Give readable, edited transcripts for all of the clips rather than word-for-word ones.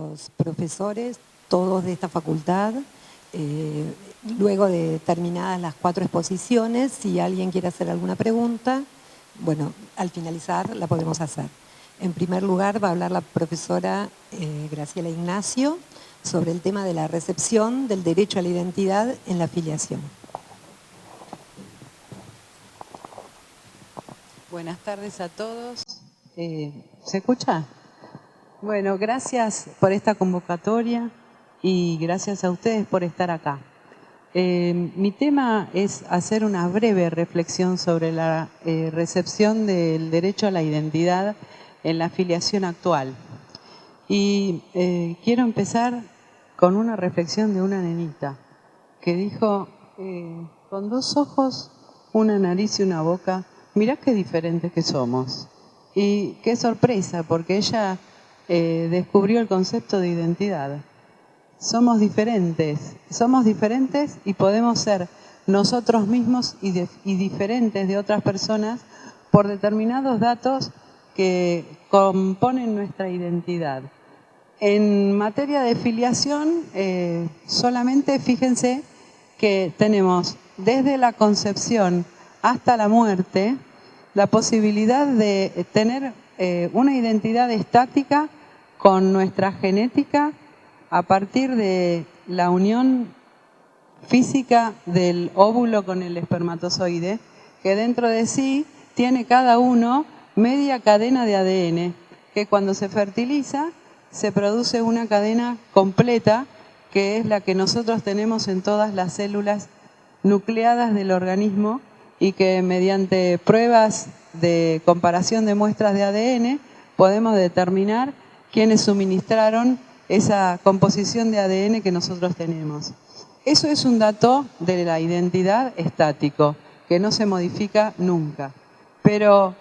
los profesores, todos de esta facultad. Luego de terminadas las 4 exposiciones, si alguien quiere hacer alguna pregunta, bueno, al finalizar la podemos hacer. En primer lugar va a hablar la profesora Graciela Ignacio sobre el tema de la recepción del derecho a la identidad en la filiación. Buenas tardes a todos. ¿Se escucha? Bueno, gracias por esta convocatoria y gracias a ustedes por estar acá. Mi tema es hacer una breve reflexión sobre la recepción del derecho a la identidad en la filiación actual. Y quiero empezar con una reflexión de una nenita que dijo, con 2 ojos, una nariz y una boca, mirá qué diferentes que somos. Y qué sorpresa, porque ella descubrió el concepto de identidad. Somos diferentes y podemos ser nosotros mismos y diferentes de otras personas por determinados datos que componen nuestra identidad. En materia de filiación, solamente fíjense que tenemos desde la concepción hasta la muerte la posibilidad de tener una identidad estática con nuestra genética a partir de la unión física del óvulo con el espermatozoide, que dentro de sí tiene cada uno media cadena de ADN, que cuando se fertiliza se produce una cadena completa, que es la que nosotros tenemos en todas las células nucleadas del organismo y que mediante pruebas de comparación de muestras de ADN podemos determinar quiénes suministraron esa composición de ADN que nosotros tenemos. Eso es un dato de la identidad estático, que no se modifica nunca. Pero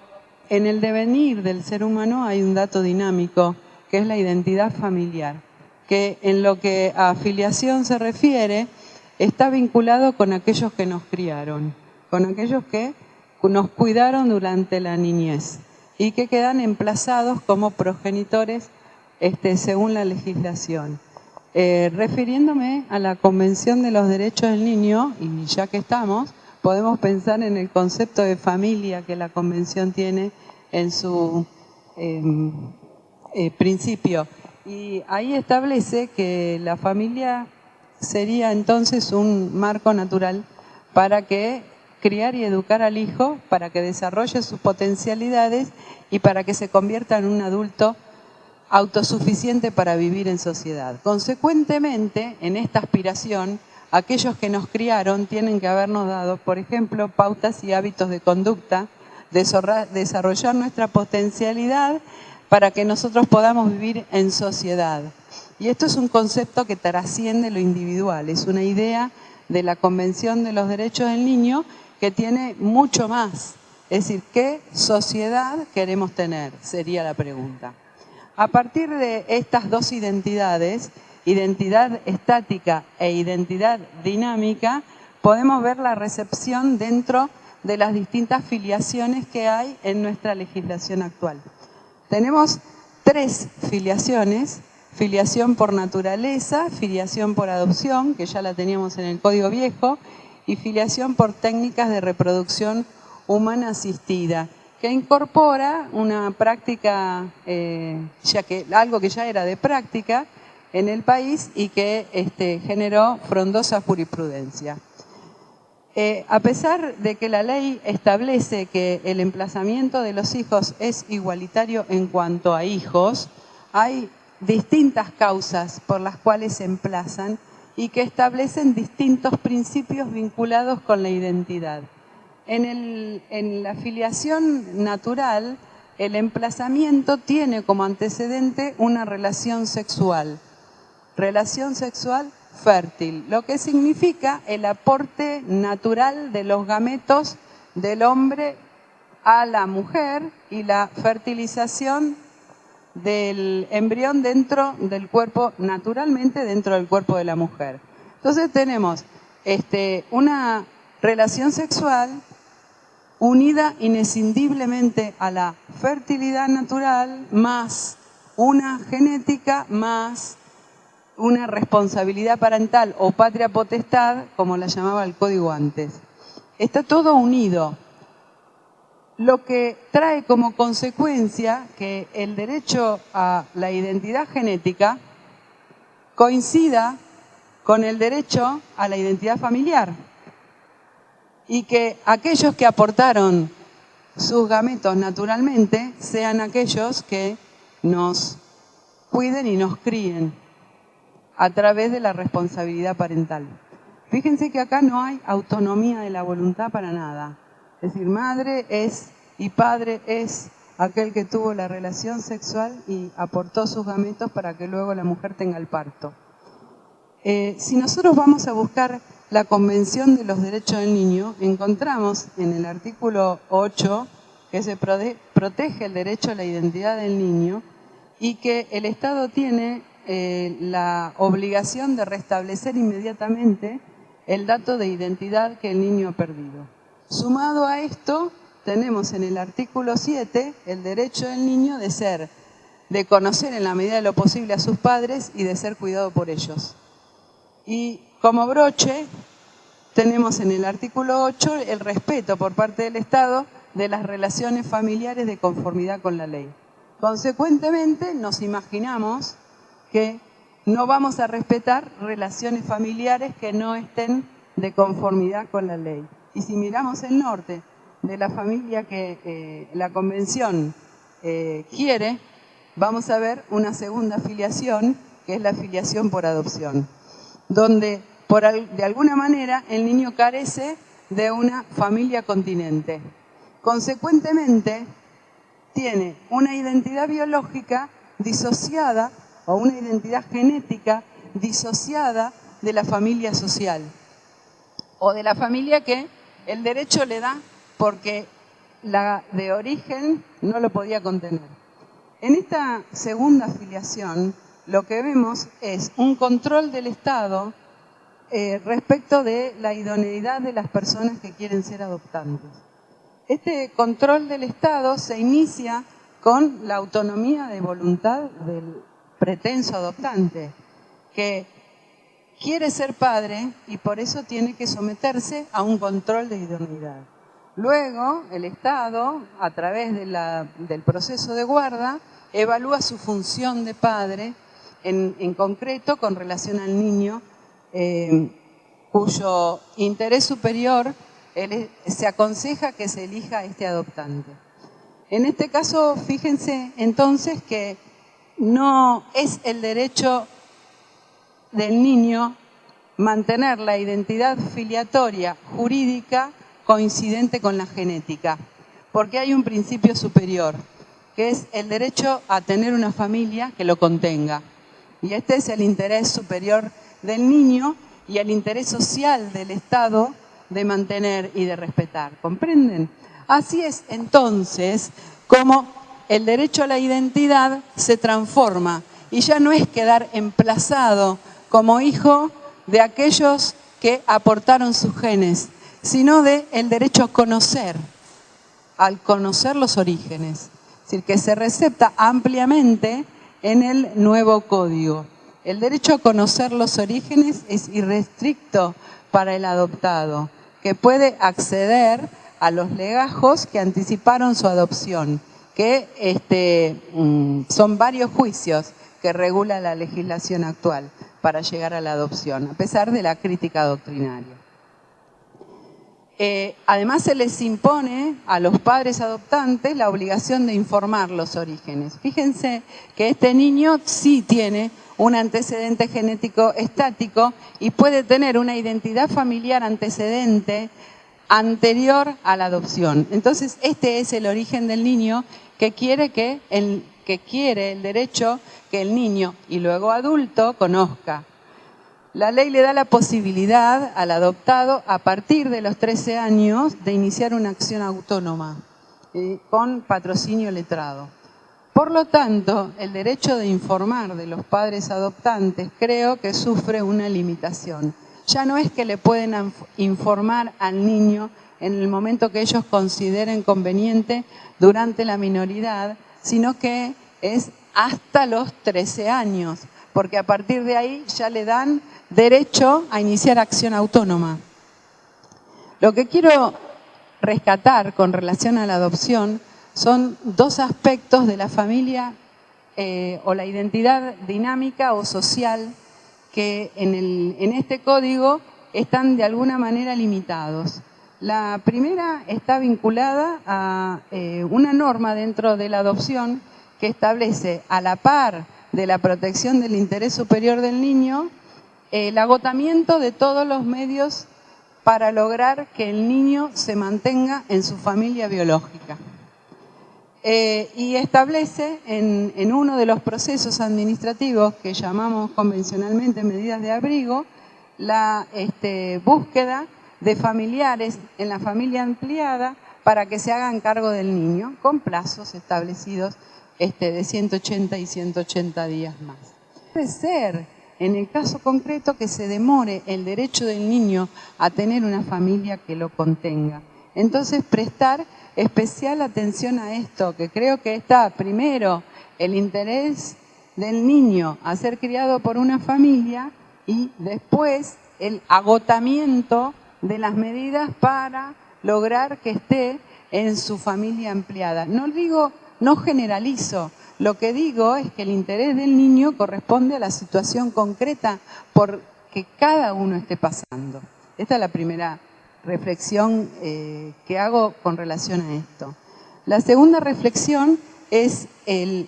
en el devenir del ser humano hay un dato dinámico, que es la identidad familiar, que en lo que a filiación se refiere, está vinculado con aquellos que nos criaron, con aquellos que nos cuidaron durante la niñez y que quedan emplazados como progenitores según la legislación. Refiriéndome a la Convención de los Derechos del Niño, y ya que estamos, podemos pensar en el concepto de familia que la Convención tiene en su principio. Y ahí establece que la familia sería entonces un marco natural para que criar y educar al hijo, para que desarrolle sus potencialidades y para que se convierta en un adulto autosuficiente para vivir en sociedad. Consecuentemente, en esta aspiración, aquellos que nos criaron tienen que habernos dado, por ejemplo, pautas y hábitos de conducta, desarrollar nuestra potencialidad para que nosotros podamos vivir en sociedad. Y esto es un concepto que trasciende lo individual, es una idea de la Convención de los Derechos del Niño que tiene mucho más. Es decir, ¿qué sociedad queremos tener? Sería la pregunta. A partir de estas 2 identidades, identidad estática e identidad dinámica, podemos ver la recepción dentro de las distintas filiaciones que hay en nuestra legislación actual. Tenemos 3 filiaciones: filiación por naturaleza, filiación por adopción, que ya la teníamos en el Código Viejo, y filiación por técnicas de reproducción humana asistida, que incorpora una práctica, algo que ya era de práctica en el país y que generó frondosa jurisprudencia. A pesar de que la ley establece que el emplazamiento de los hijos es igualitario en cuanto a hijos, hay distintas causas por las cuales se emplazan y que establecen distintos principios vinculados con la identidad. En la filiación natural, el emplazamiento tiene como antecedente una relación sexual fértil, lo que significa el aporte natural de los gametos del hombre a la mujer y la fertilización del embrión dentro del cuerpo, naturalmente dentro del cuerpo de la mujer. Entonces tenemos una relación sexual unida inescindiblemente a la fertilidad natural más una genética más una responsabilidad parental o patria potestad, como la llamaba el código antes. Está todo unido, lo que trae como consecuencia que el derecho a la identidad genética coincida con el derecho a la identidad familiar y que aquellos que aportaron sus gametos naturalmente sean aquellos que nos cuiden y nos críen a través de la responsabilidad parental. Fíjense que acá no hay autonomía de la voluntad para nada. Es decir, madre es y padre es aquel que tuvo la relación sexual y aportó sus gametos para que luego la mujer tenga el parto. Si nosotros vamos a buscar la Convención de los Derechos del Niño, encontramos en el artículo 8 que se protege el derecho a la identidad del niño y que el Estado tiene la obligación de restablecer inmediatamente el dato de identidad que el niño ha perdido. Sumado a esto, tenemos en el artículo 7 el derecho del niño de conocer en la medida de lo posible a sus padres y de ser cuidado por ellos. Y como broche, tenemos en el artículo 8 el respeto por parte del Estado de las relaciones familiares de conformidad con la ley. Consecuentemente, nos imaginamos que no vamos a respetar relaciones familiares que no estén de conformidad con la ley. Y si miramos el norte de la familia que la Convención quiere, vamos a ver una segunda filiación, que es la filiación por adopción, donde de alguna manera el niño carece de una familia continente. Consecuentemente, tiene una identidad biológica disociada o una identidad genética disociada de la familia social o de la familia que el derecho le da porque la de origen no lo podía contener. En esta segunda filiación lo que vemos es un control del Estado respecto de la idoneidad de las personas que quieren ser adoptantes. Este control del Estado se inicia con la autonomía de voluntad del pretenso adoptante, que quiere ser padre y por eso tiene que someterse a un control de idoneidad. Luego, el Estado, a través del proceso de guarda, evalúa su función de padre, en concreto con relación al niño, cuyo interés superior se aconseja que se elija a este adoptante. En este caso, fíjense entonces que no es el derecho del niño mantener la identidad filiatoria jurídica coincidente con la genética, porque hay un principio superior, que es el derecho a tener una familia que lo contenga. Y este es el interés superior del niño y el interés social del Estado de mantener y de respetar. ¿Comprenden? Así es entonces como el derecho a la identidad se transforma y ya no es quedar emplazado como hijo de aquellos que aportaron sus genes, sino de el derecho a conocer, al conocer los orígenes. Es decir, que se recepta ampliamente en el nuevo código. El derecho a conocer los orígenes es irrestricto para el adoptado, que puede acceder a los legajos que anticiparon su adopción, que son varios juicios que regula la legislación actual para llegar a la adopción, a pesar de la crítica doctrinaria. Además, se les impone a los padres adoptantes la obligación de informar los orígenes. Fíjense que este niño sí tiene un antecedente genético estático y puede tener una identidad familiar antecedente anterior a la adopción. Entonces, este es el origen del niño que quiere el derecho que el niño y luego adulto conozca. La ley le da la posibilidad al adoptado a partir de los 13 años de iniciar una acción autónoma con patrocinio letrado. Por lo tanto, el derecho de informar de los padres adoptantes creo que sufre una limitación. Ya no es que le pueden informar al niño en el momento que ellos consideren conveniente durante la minoridad, sino que es hasta los 13 años, porque a partir de ahí ya le dan derecho a iniciar acción autónoma. Lo que quiero rescatar con relación a la adopción son dos aspectos de la familia o la identidad dinámica o social que en este código están de alguna manera limitados. La primera está vinculada a una norma dentro de la adopción que establece, a la par de la protección del interés superior del niño, el agotamiento de todos los medios para lograr que el niño se mantenga en su familia biológica. Y establece en uno de los procesos administrativos que llamamos convencionalmente medidas de abrigo, la búsqueda de familiares en la familia ampliada para que se hagan cargo del niño, con plazos establecidos de 180 y 180 días más. Puede ser, en el caso concreto, que se demore el derecho del niño a tener una familia que lo contenga. Entonces, prestar especial atención a esto, que creo que está primero el interés del niño a ser criado por una familia y después el agotamiento de las medidas para lograr que esté en su familia ampliada. No generalizo, lo que digo es que el interés del niño corresponde a la situación concreta por que cada uno esté pasando. Esta es la primera reflexión que hago con relación a esto. La segunda reflexión es el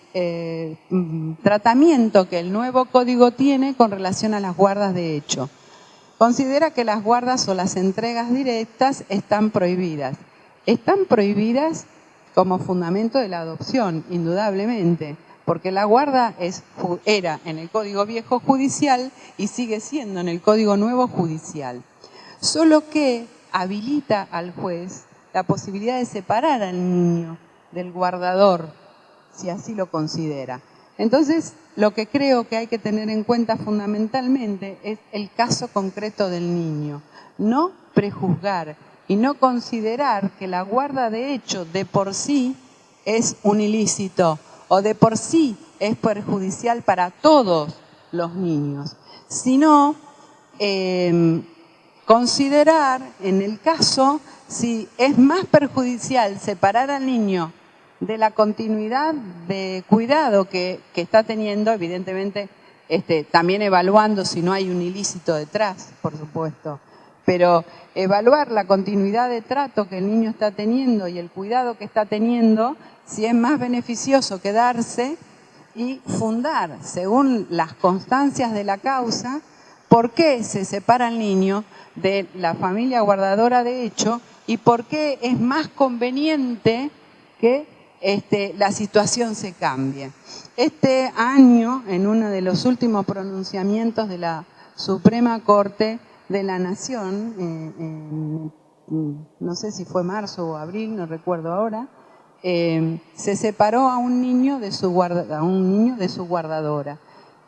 tratamiento que el nuevo código tiene con relación a las guardas de hecho. Considera que las guardas o las entregas directas están prohibidas. Están prohibidas como fundamento de la adopción, indudablemente, porque la guarda era en el Código Viejo judicial y sigue siendo en el Código Nuevo judicial. Solo que habilita al juez la posibilidad de separar al niño del guardador, si así lo considera. Entonces, lo que creo que hay que tener en cuenta fundamentalmente es el caso concreto del niño. No prejuzgar y no considerar que la guarda de hecho de por sí es un ilícito o de por sí es perjudicial para todos los niños, sino considerar en el caso si es más perjudicial separar al niño de la continuidad de cuidado que está teniendo, evidentemente también evaluando si no hay un ilícito detrás, por supuesto, pero evaluar la continuidad de trato que el niño está teniendo y el cuidado que está teniendo, si es más beneficioso quedarse y fundar, según las constancias de la causa, por qué se separa el niño de la familia guardadora de hecho y por qué es más conveniente que la situación se cambie. Este año, en uno de los últimos pronunciamientos de la Suprema Corte de la Nación, no sé si fue marzo o abril, no recuerdo ahora, se separó a un niño de su guardadora.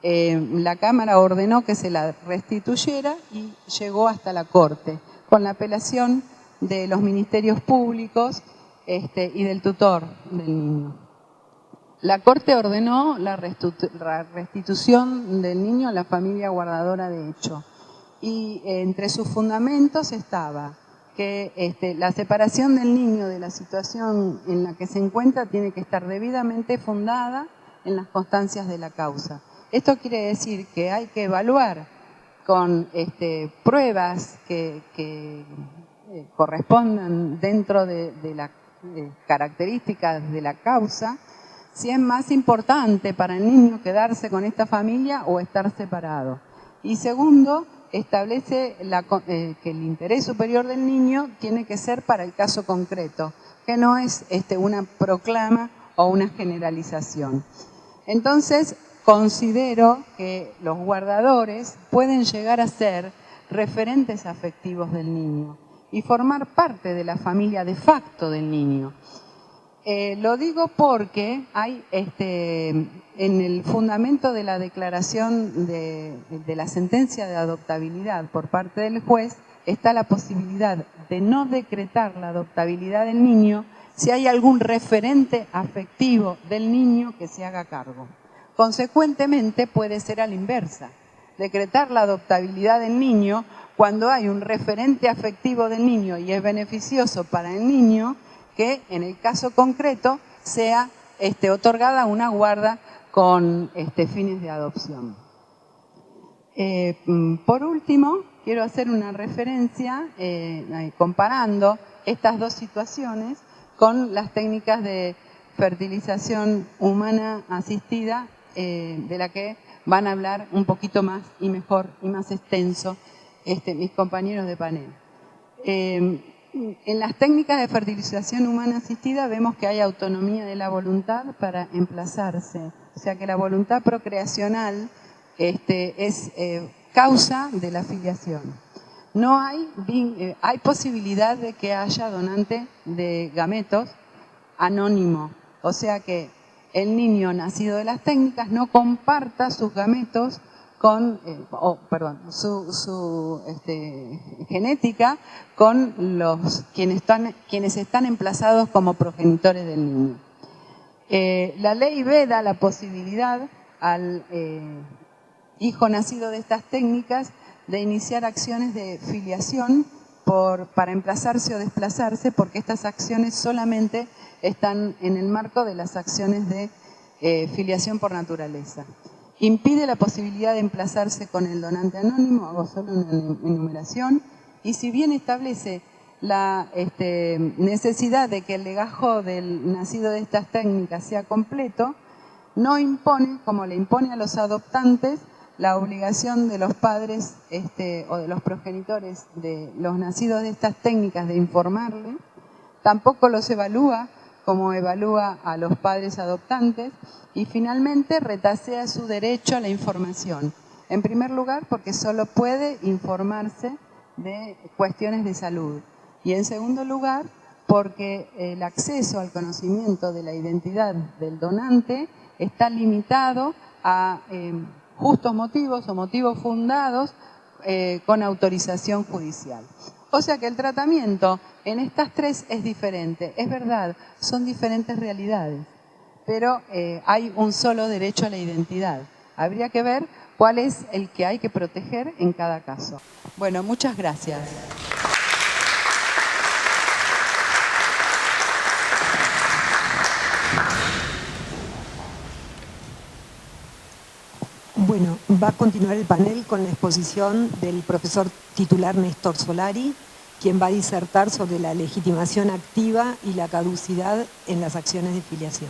La Cámara ordenó que se la restituyera y llegó hasta la Corte, con la apelación de los ministerios públicos y del tutor del niño. La Corte ordenó la restitución del niño a la familia guardadora de hecho. Y entre sus fundamentos estaba que la separación del niño de la situación en la que se encuentra tiene que estar debidamente fundada en las constancias de la causa. Esto quiere decir que hay que evaluar con pruebas que correspondan dentro de las características de la causa, si es más importante para el niño quedarse con esta familia o estar separado. Y segundo, establece que el interés superior del niño tiene que ser para el caso concreto, que no es una proclama o una generalización. Entonces, considero que los guardadores pueden llegar a ser referentes afectivos del niño y formar parte de la familia de facto del niño. Lo digo porque hay en el fundamento de la declaración de la sentencia de adoptabilidad por parte del juez está la posibilidad de no decretar la adoptabilidad del niño si hay algún referente afectivo del niño que se haga cargo. Consecuentemente puede ser a la inversa. Decretar la adoptabilidad del niño cuando hay un referente afectivo del niño y es beneficioso para el niño, que en el caso concreto sea otorgada una guarda con fines de adopción. Por último, quiero hacer una referencia comparando estas dos situaciones con las técnicas de fertilización humana asistida, de la que van a hablar un poquito más y mejor y más extenso mis compañeros de panel. En las técnicas de fertilización humana asistida vemos que hay autonomía de la voluntad para emplazarse, o sea que la voluntad procreacional es causa de la filiación. No hay posibilidad de que haya donante de gametos anónimo, o sea que el niño nacido de las técnicas no comparta sus gametos con, su genética con quienes están emplazados como progenitores del niño. La ley veda la posibilidad al hijo nacido de estas técnicas de iniciar acciones de filiación para emplazarse o desplazarse, porque estas acciones solamente están en el marco de las acciones de filiación por naturaleza. Impide la posibilidad de emplazarse con el donante anónimo, hago solo una enumeración, y si bien establece la necesidad de que el legajo del nacido de estas técnicas sea completo, no impone, como le impone a los adoptantes, la obligación de los padres o de los progenitores de los nacidos de estas técnicas de informarle. Tampoco los evalúa como evalúa a los padres adoptantes, y finalmente retasea su derecho a la información. En primer lugar, porque solo puede informarse de cuestiones de salud, y en segundo lugar, porque el acceso al conocimiento de la identidad del donante está limitado a justos motivos o motivos fundados con autorización judicial. O sea que el tratamiento en estas tres es diferente. Es verdad, son diferentes realidades, pero hay un solo derecho a la identidad. Habría que ver cuál es el que hay que proteger en cada caso. Bueno, muchas gracias. Bueno, va a continuar el panel con la exposición del profesor titular Néstor Solari, quien va a disertar sobre la legitimación activa y la caducidad en las acciones de filiación.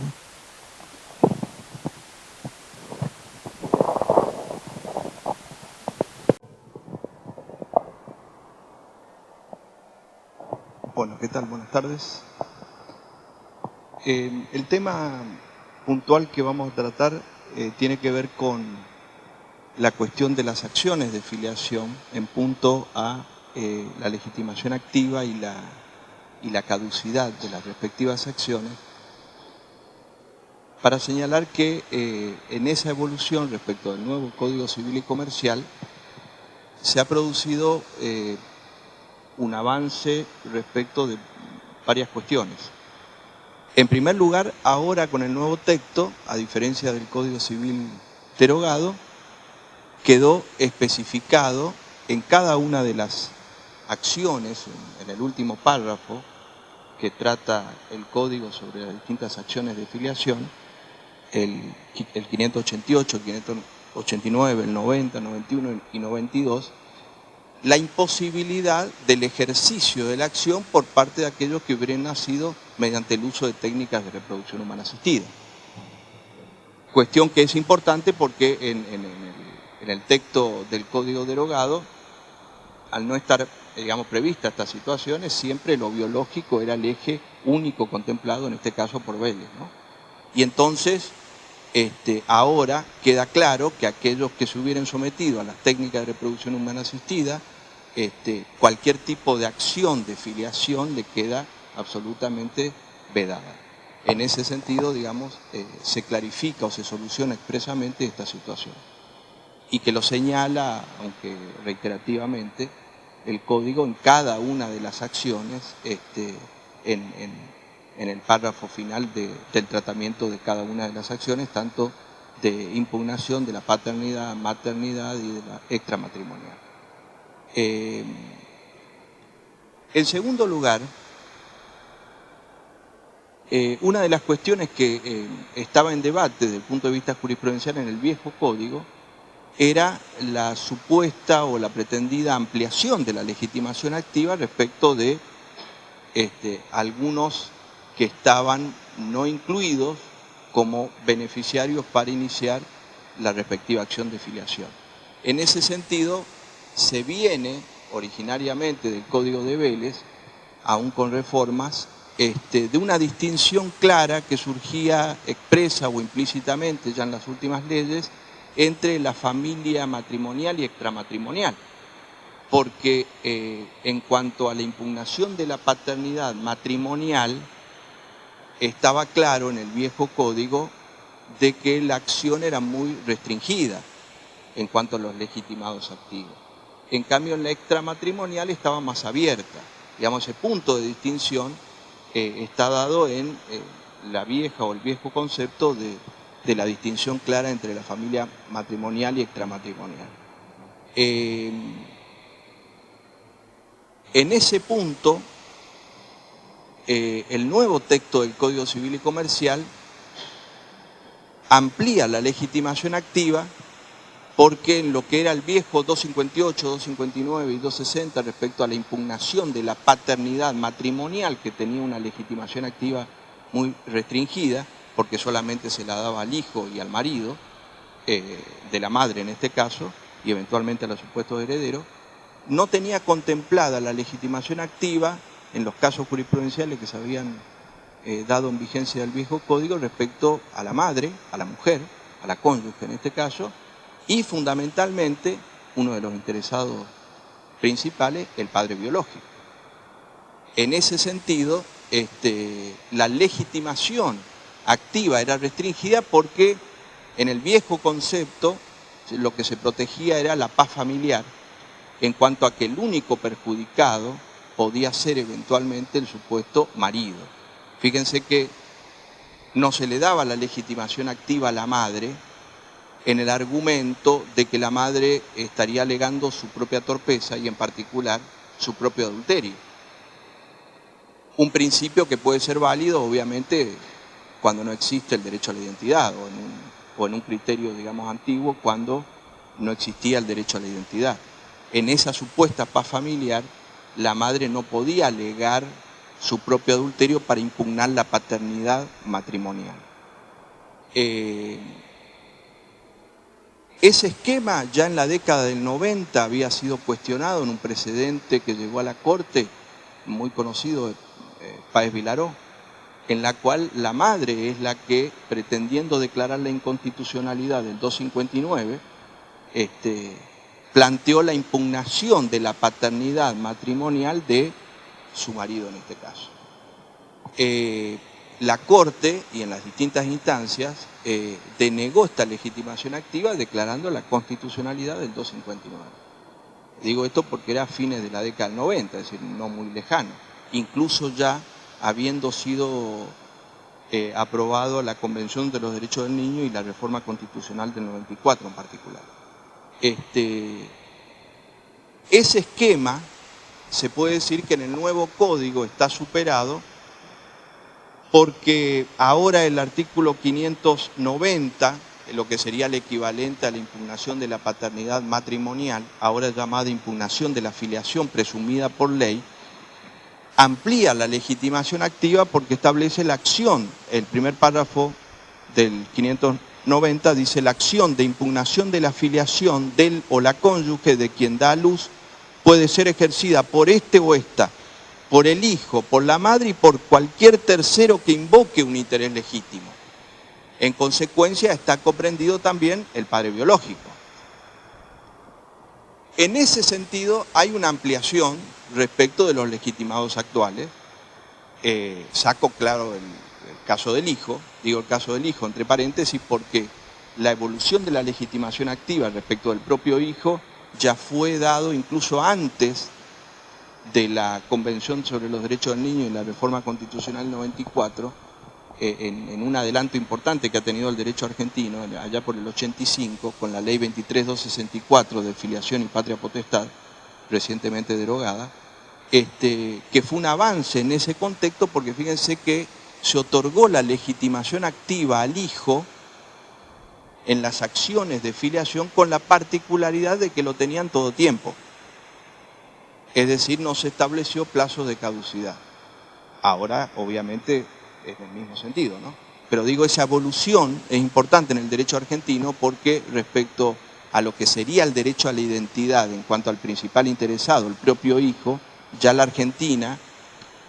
Bueno, ¿qué tal? Buenas tardes. El tema puntual que vamos a tratar tiene que ver con la cuestión de las acciones de filiación en punto a la legitimación activa y la caducidad de las respectivas acciones, para señalar que en esa evolución respecto del nuevo Código Civil y Comercial se ha producido un avance respecto de varias cuestiones. En primer lugar, ahora con el nuevo texto, a diferencia del Código Civil derogado, quedó especificado en cada una de las acciones, en el último párrafo que trata el Código sobre las distintas acciones de filiación, el 588, el 589, el 90, 91 y 92, la imposibilidad del ejercicio de la acción por parte de aquellos que hubieran nacido mediante el uso de técnicas de reproducción humana asistida. Cuestión que es importante porque en el texto del Código derogado, al no estar, digamos, prevista estas situaciones, siempre lo biológico era el eje único contemplado, en este caso por Vélez, ¿no? Y entonces, ahora queda claro que aquellos que se hubieran sometido a las técnicas de reproducción humana asistida, cualquier tipo de acción de filiación le queda absolutamente vedada. En ese sentido, digamos, se clarifica o se soluciona expresamente esta situación. Y que lo señala, aunque reiterativamente, el Código en cada una de las acciones, en el párrafo final del tratamiento de cada una de las acciones, tanto de impugnación de la paternidad, maternidad y de la extramatrimonial. En segundo lugar, una de las cuestiones que estaba en debate desde el punto de vista jurisprudencial en el viejo código era la supuesta o la pretendida ampliación de la legitimación activa respecto de algunos que estaban no incluidos como beneficiarios para iniciar la respectiva acción de filiación. En ese sentido, se viene originariamente del Código de Vélez, aún con reformas, de una distinción clara que surgía expresa o implícitamente ya en las últimas leyes entre la familia matrimonial y extramatrimonial. Porque en cuanto a la impugnación de la paternidad matrimonial, estaba claro en el viejo código de que la acción era muy restringida en cuanto a los legitimados activos. En cambio, en la extramatrimonial estaba más abierta. Digamos, ese punto de distinción está dado en la vieja o el viejo concepto de la distinción clara entre la familia matrimonial y extramatrimonial. En ese punto, el nuevo texto del Código Civil y Comercial amplía la legitimación activa porque en lo que era el viejo 258, 259 y 260 respecto a la impugnación de la paternidad matrimonial, que tenía una legitimación activa muy restringida, porque solamente se la daba al hijo y al marido, de la madre en este caso, y eventualmente a los supuestos herederos, no tenía contemplada la legitimación activa en los casos jurisprudenciales que se habían dado en vigencia del viejo código respecto a la madre, a la mujer, a la cónyuge en este caso, y fundamentalmente, uno de los interesados principales, el padre biológico. En ese sentido, la legitimación activa era restringida porque en el viejo concepto lo que se protegía era la paz familiar, en cuanto a que el único perjudicado podía ser eventualmente el supuesto marido. Fíjense que no se le daba la legitimación activa a la madre en el argumento de que la madre estaría alegando su propia torpeza y en particular su propio adulterio. Un principio que puede ser válido obviamente cuando no existe el derecho a la identidad o en un criterio, digamos, antiguo, cuando no existía el derecho a la identidad. En esa supuesta paz familiar, la madre no podía alegar su propio adulterio para impugnar la paternidad matrimonial. Ese esquema ya en la década del 90 había sido cuestionado en un precedente que llegó a la Corte, muy conocido, Páez Vilaró, en la cual la madre es la que, pretendiendo declarar la inconstitucionalidad del 259, planteó la impugnación de la paternidad matrimonial de su marido en este caso. La Corte, y en las distintas instancias, denegó esta legitimación activa declarando la constitucionalidad del 259. Digo esto porque era a fines de la década del 90, es decir, no muy lejano. Incluso ya habiendo sido aprobado la Convención de los Derechos del Niño y la reforma constitucional del 94 en particular. Ese esquema se puede decir que en el nuevo código está superado porque ahora el artículo 590, lo que sería el equivalente a la impugnación de la paternidad matrimonial, ahora llamada impugnación de la filiación presumida por ley, amplía la legitimación activa porque establece la acción. El primer párrafo del 590 dice: la acción de impugnación de la filiación del o la cónyuge de quien da a luz puede ser ejercida por este o esta, por el hijo, por la madre y por cualquier tercero que invoque un interés legítimo. En consecuencia está comprendido también el padre biológico. En ese sentido hay una ampliación respecto de los legitimados actuales. Saco claro el caso del hijo, digo el caso del hijo entre paréntesis porque la evolución de la legitimación activa respecto del propio hijo ya fue dado incluso antes de la Convención sobre los Derechos del Niño y la Reforma Constitucional 94, en un adelanto importante que ha tenido el derecho argentino, allá por el 85, con la ley 23.264 de filiación y patria potestad, recientemente derogada, que fue un avance en ese contexto, porque fíjense que se otorgó la legitimación activa al hijo en las acciones de filiación con la particularidad de que lo tenían todo tiempo. Es decir, no se estableció plazo de caducidad. Ahora, obviamente, es del mismo sentido, ¿no? Pero digo, esa evolución es importante en el derecho argentino porque respecto a lo que sería el derecho a la identidad en cuanto al principal interesado, el propio hijo, ya la Argentina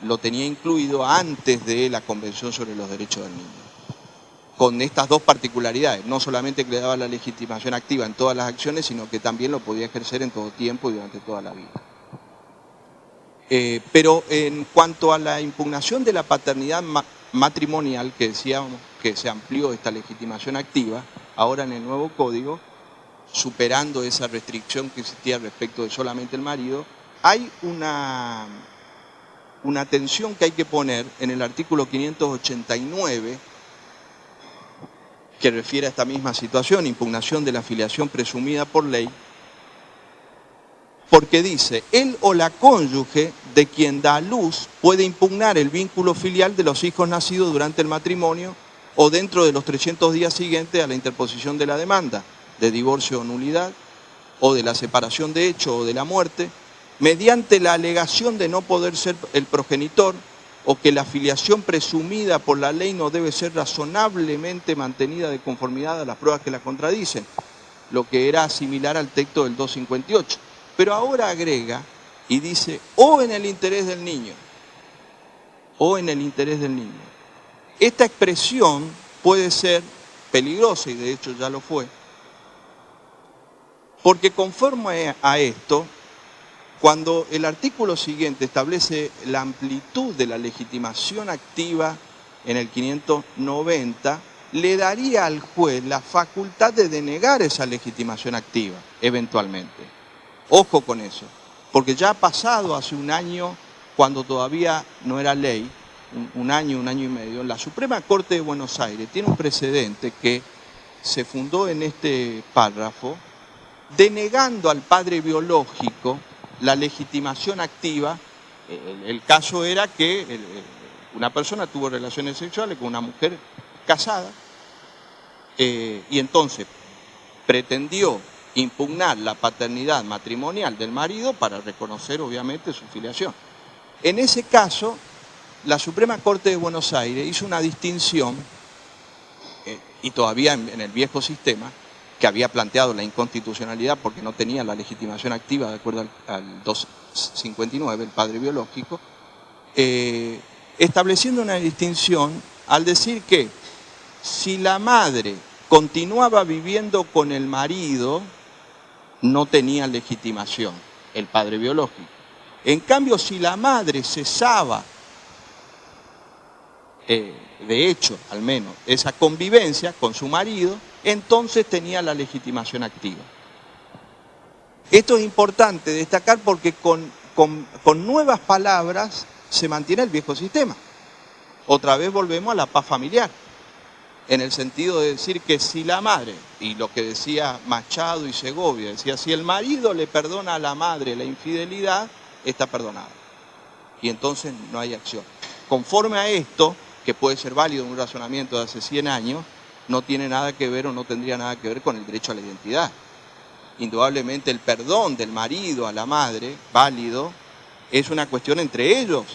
lo tenía incluido antes de la Convención sobre los Derechos del Niño. Con estas dos particularidades, no solamente que le daba la legitimación activa en todas las acciones, sino que también lo podía ejercer en todo tiempo y durante toda la vida. Pero en cuanto a la impugnación de la paternidad matrimonial, que decíamos que se amplió esta legitimación activa, ahora en el nuevo código, superando esa restricción que existía respecto de solamente el marido, hay una atención que hay que poner en el artículo 589, que refiere a esta misma situación, impugnación de la filiación presumida por ley, porque dice, él o la cónyuge de quien da a luz puede impugnar el vínculo filial de los hijos nacidos durante el matrimonio o dentro de los 300 días siguientes a la interposición de la demanda de divorcio o nulidad, o de la separación de hecho o de la muerte, mediante la alegación de no poder ser el progenitor o que la filiación presumida por la ley no debe ser razonablemente mantenida de conformidad a las pruebas que la contradicen, lo que era similar al texto del 258. Pero ahora agrega y dice, o en el interés del niño, o en el interés del niño. Esta expresión puede ser peligrosa, y de hecho ya lo fue, porque conforme a esto, cuando el artículo siguiente establece la amplitud de la legitimación activa en el 590, le daría al juez la facultad de denegar esa legitimación activa, eventualmente. Ojo con eso, porque ya ha pasado hace un año, cuando todavía no era ley, un año y medio, la Suprema Corte de Buenos Aires tiene un precedente que se fundó en este párrafo, denegando al padre biológico la legitimación activa. El caso era que una persona tuvo relaciones sexuales con una mujer casada y entonces pretendió impugnar la paternidad matrimonial del marido para reconocer obviamente su filiación. En ese caso, la Suprema Corte de Buenos Aires hizo una distinción, y todavía en el viejo sistema, que había planteado la inconstitucionalidad porque no tenía la legitimación activa de acuerdo al 259, el padre biológico, estableciendo una distinción al decir que si la madre continuaba viviendo con el marido, no tenía legitimación el padre biológico. En cambio, si la madre cesaba, de hecho, al menos, esa convivencia con su marido, entonces tenía la legitimación activa. Esto es importante destacar porque con nuevas palabras se mantiene el viejo sistema. Otra vez volvemos a la paz familiar, en el sentido de decir que si la madre, y lo que decía Machado y Segovia, decía, si el marido le perdona a la madre la infidelidad, está perdonado. Y entonces no hay acción. Conforme a esto, que puede ser válido en un razonamiento de hace 100 años, no tiene nada que ver o no tendría nada que ver con el derecho a la identidad. Indudablemente el perdón del marido a la madre, válido, es una cuestión entre ellos,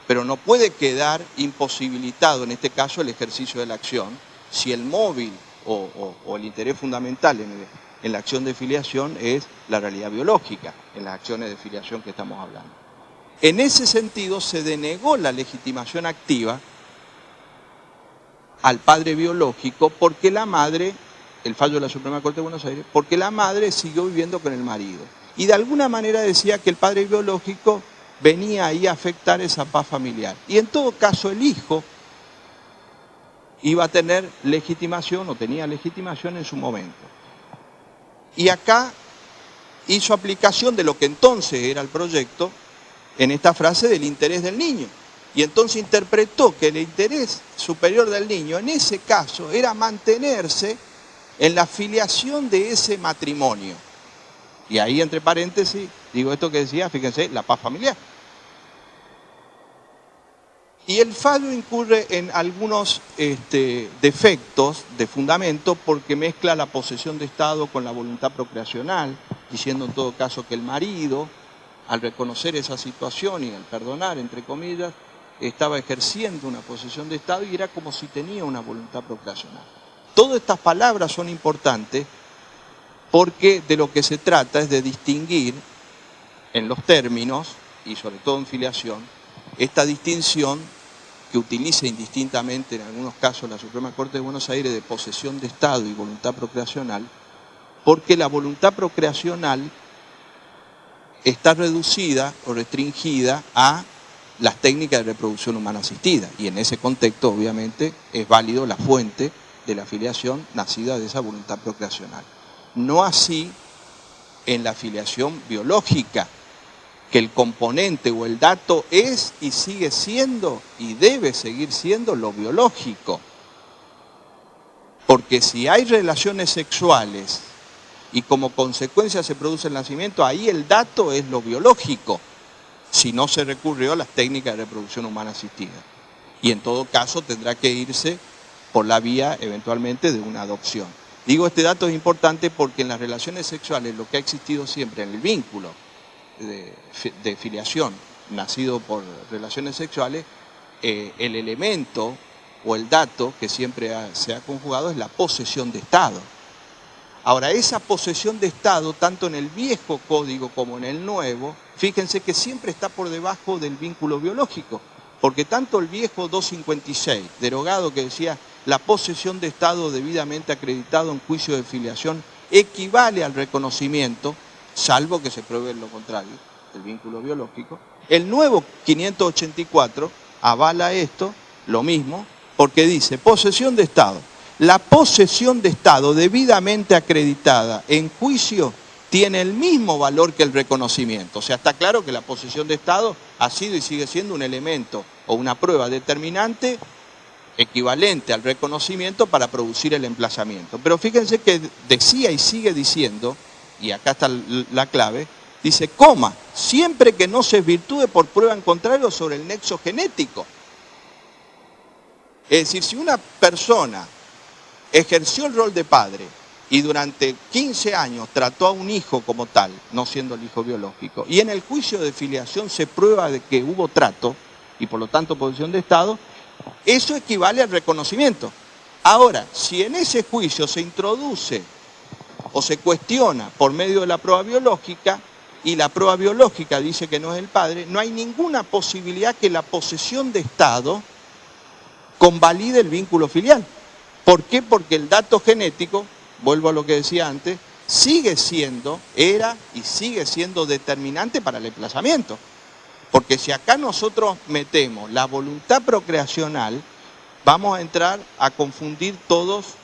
pero no puede quedar imposibilitado en este caso el ejercicio de la acción si el móvil o el interés fundamental en la acción de filiación es la realidad biológica, en las acciones de filiación que estamos hablando. En ese sentido se denegó la legitimación activa al padre biológico porque la madre, el fallo de la Suprema Corte de Buenos Aires, porque la madre siguió viviendo con el marido. Y de alguna manera decía que el padre biológico venía ahí a afectar esa paz familiar. Y en todo caso el hijo iba a tener legitimación o tenía legitimación en su momento. Y acá hizo aplicación de lo que entonces era el proyecto en esta frase del interés del niño. Y entonces interpretó que el interés superior del niño en ese caso era mantenerse en la filiación de ese matrimonio. Y ahí, entre paréntesis, digo esto que decía, fíjense, la paz familiar. Y el fallo incurre en algunos defectos de fundamento porque mezcla la posesión de Estado con la voluntad procreacional, diciendo en todo caso que el marido, al reconocer esa situación y al perdonar, entre comillas, estaba ejerciendo una posesión de Estado y era como si tenía una voluntad procreacional. Todas estas palabras son importantes porque de lo que se trata es de distinguir en los términos, y sobre todo en filiación, esta distinción que utiliza indistintamente en algunos casos la Suprema Corte de Buenos Aires de posesión de Estado y voluntad procreacional, porque la voluntad procreacional está reducida o restringida a las técnicas de reproducción humana asistida, y en ese contexto obviamente es válido la fuente de la filiación nacida de esa voluntad procreacional. No así en la filiación biológica, que el componente o el dato es y sigue siendo y debe seguir siendo lo biológico. Porque si hay relaciones sexuales y como consecuencia se produce el nacimiento, ahí el dato es lo biológico, si no se recurrió a las técnicas de reproducción humana asistida. Y en todo caso tendrá que irse por la vía eventualmente de una adopción. Digo, este dato es importante porque en las relaciones sexuales lo que ha existido siempre en el vínculo de filiación nacido por relaciones sexuales, el elemento o el dato que siempre se ha conjugado es la posesión de Estado. Ahora, esa posesión de Estado, tanto en el viejo código como en el nuevo, fíjense que siempre está por debajo del vínculo biológico, porque tanto el viejo 256, derogado, que decía la posesión de Estado debidamente acreditado en juicio de filiación equivale al reconocimiento, salvo que se pruebe lo contrario, el vínculo biológico. El nuevo 584 avala esto, lo mismo, porque dice posesión de Estado. La posesión de Estado debidamente acreditada en juicio tiene el mismo valor que el reconocimiento. O sea, está claro que la posesión de Estado ha sido y sigue siendo un elemento o una prueba determinante equivalente al reconocimiento para producir el emplazamiento. Pero fíjense que decía y sigue diciendo, y acá está la clave, dice, coma, siempre que no se virtúe por prueba en contrario sobre el nexo genético. Es decir, si una persona ejerció el rol de padre y durante 15 años trató a un hijo como tal, no siendo el hijo biológico, y en el juicio de filiación se prueba de que hubo trato, y por lo tanto posesión de Estado, eso equivale al reconocimiento. Ahora, si en ese juicio se introduce o se cuestiona por medio de la prueba biológica, y la prueba biológica dice que no es el padre, no hay ninguna posibilidad que la posesión de Estado convalide el vínculo filial. ¿Por qué? Porque el dato genético, vuelvo a lo que decía antes, sigue siendo, era y sigue siendo determinante para el emplazamiento. Porque si acá nosotros metemos la voluntad procreacional, vamos a entrar a confundir todas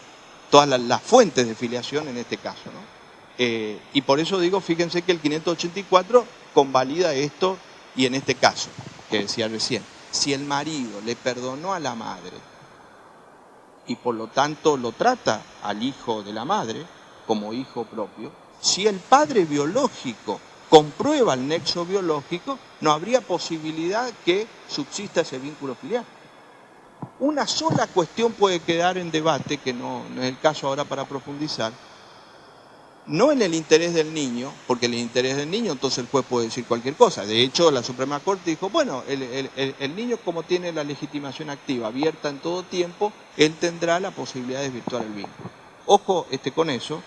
las fuentes de filiación en este caso, ¿no? Y por eso digo, fíjense que el 584 convalida esto y en este caso, que decía recién, si el marido le perdonó a la madre y por lo tanto lo trata al hijo de la madre como hijo propio, si el padre biológico comprueba el nexo biológico, no habría posibilidad que subsista ese vínculo filial. Una sola cuestión puede quedar en debate, que no es el caso ahora para profundizar, no en el interés del niño, porque en el interés del niño entonces el juez puede decir cualquier cosa. De hecho, la Suprema Corte dijo, bueno, el niño como tiene la legitimación activa abierta en todo tiempo, él tendrá la posibilidad de desvirtuar el vínculo. Ojo con eso,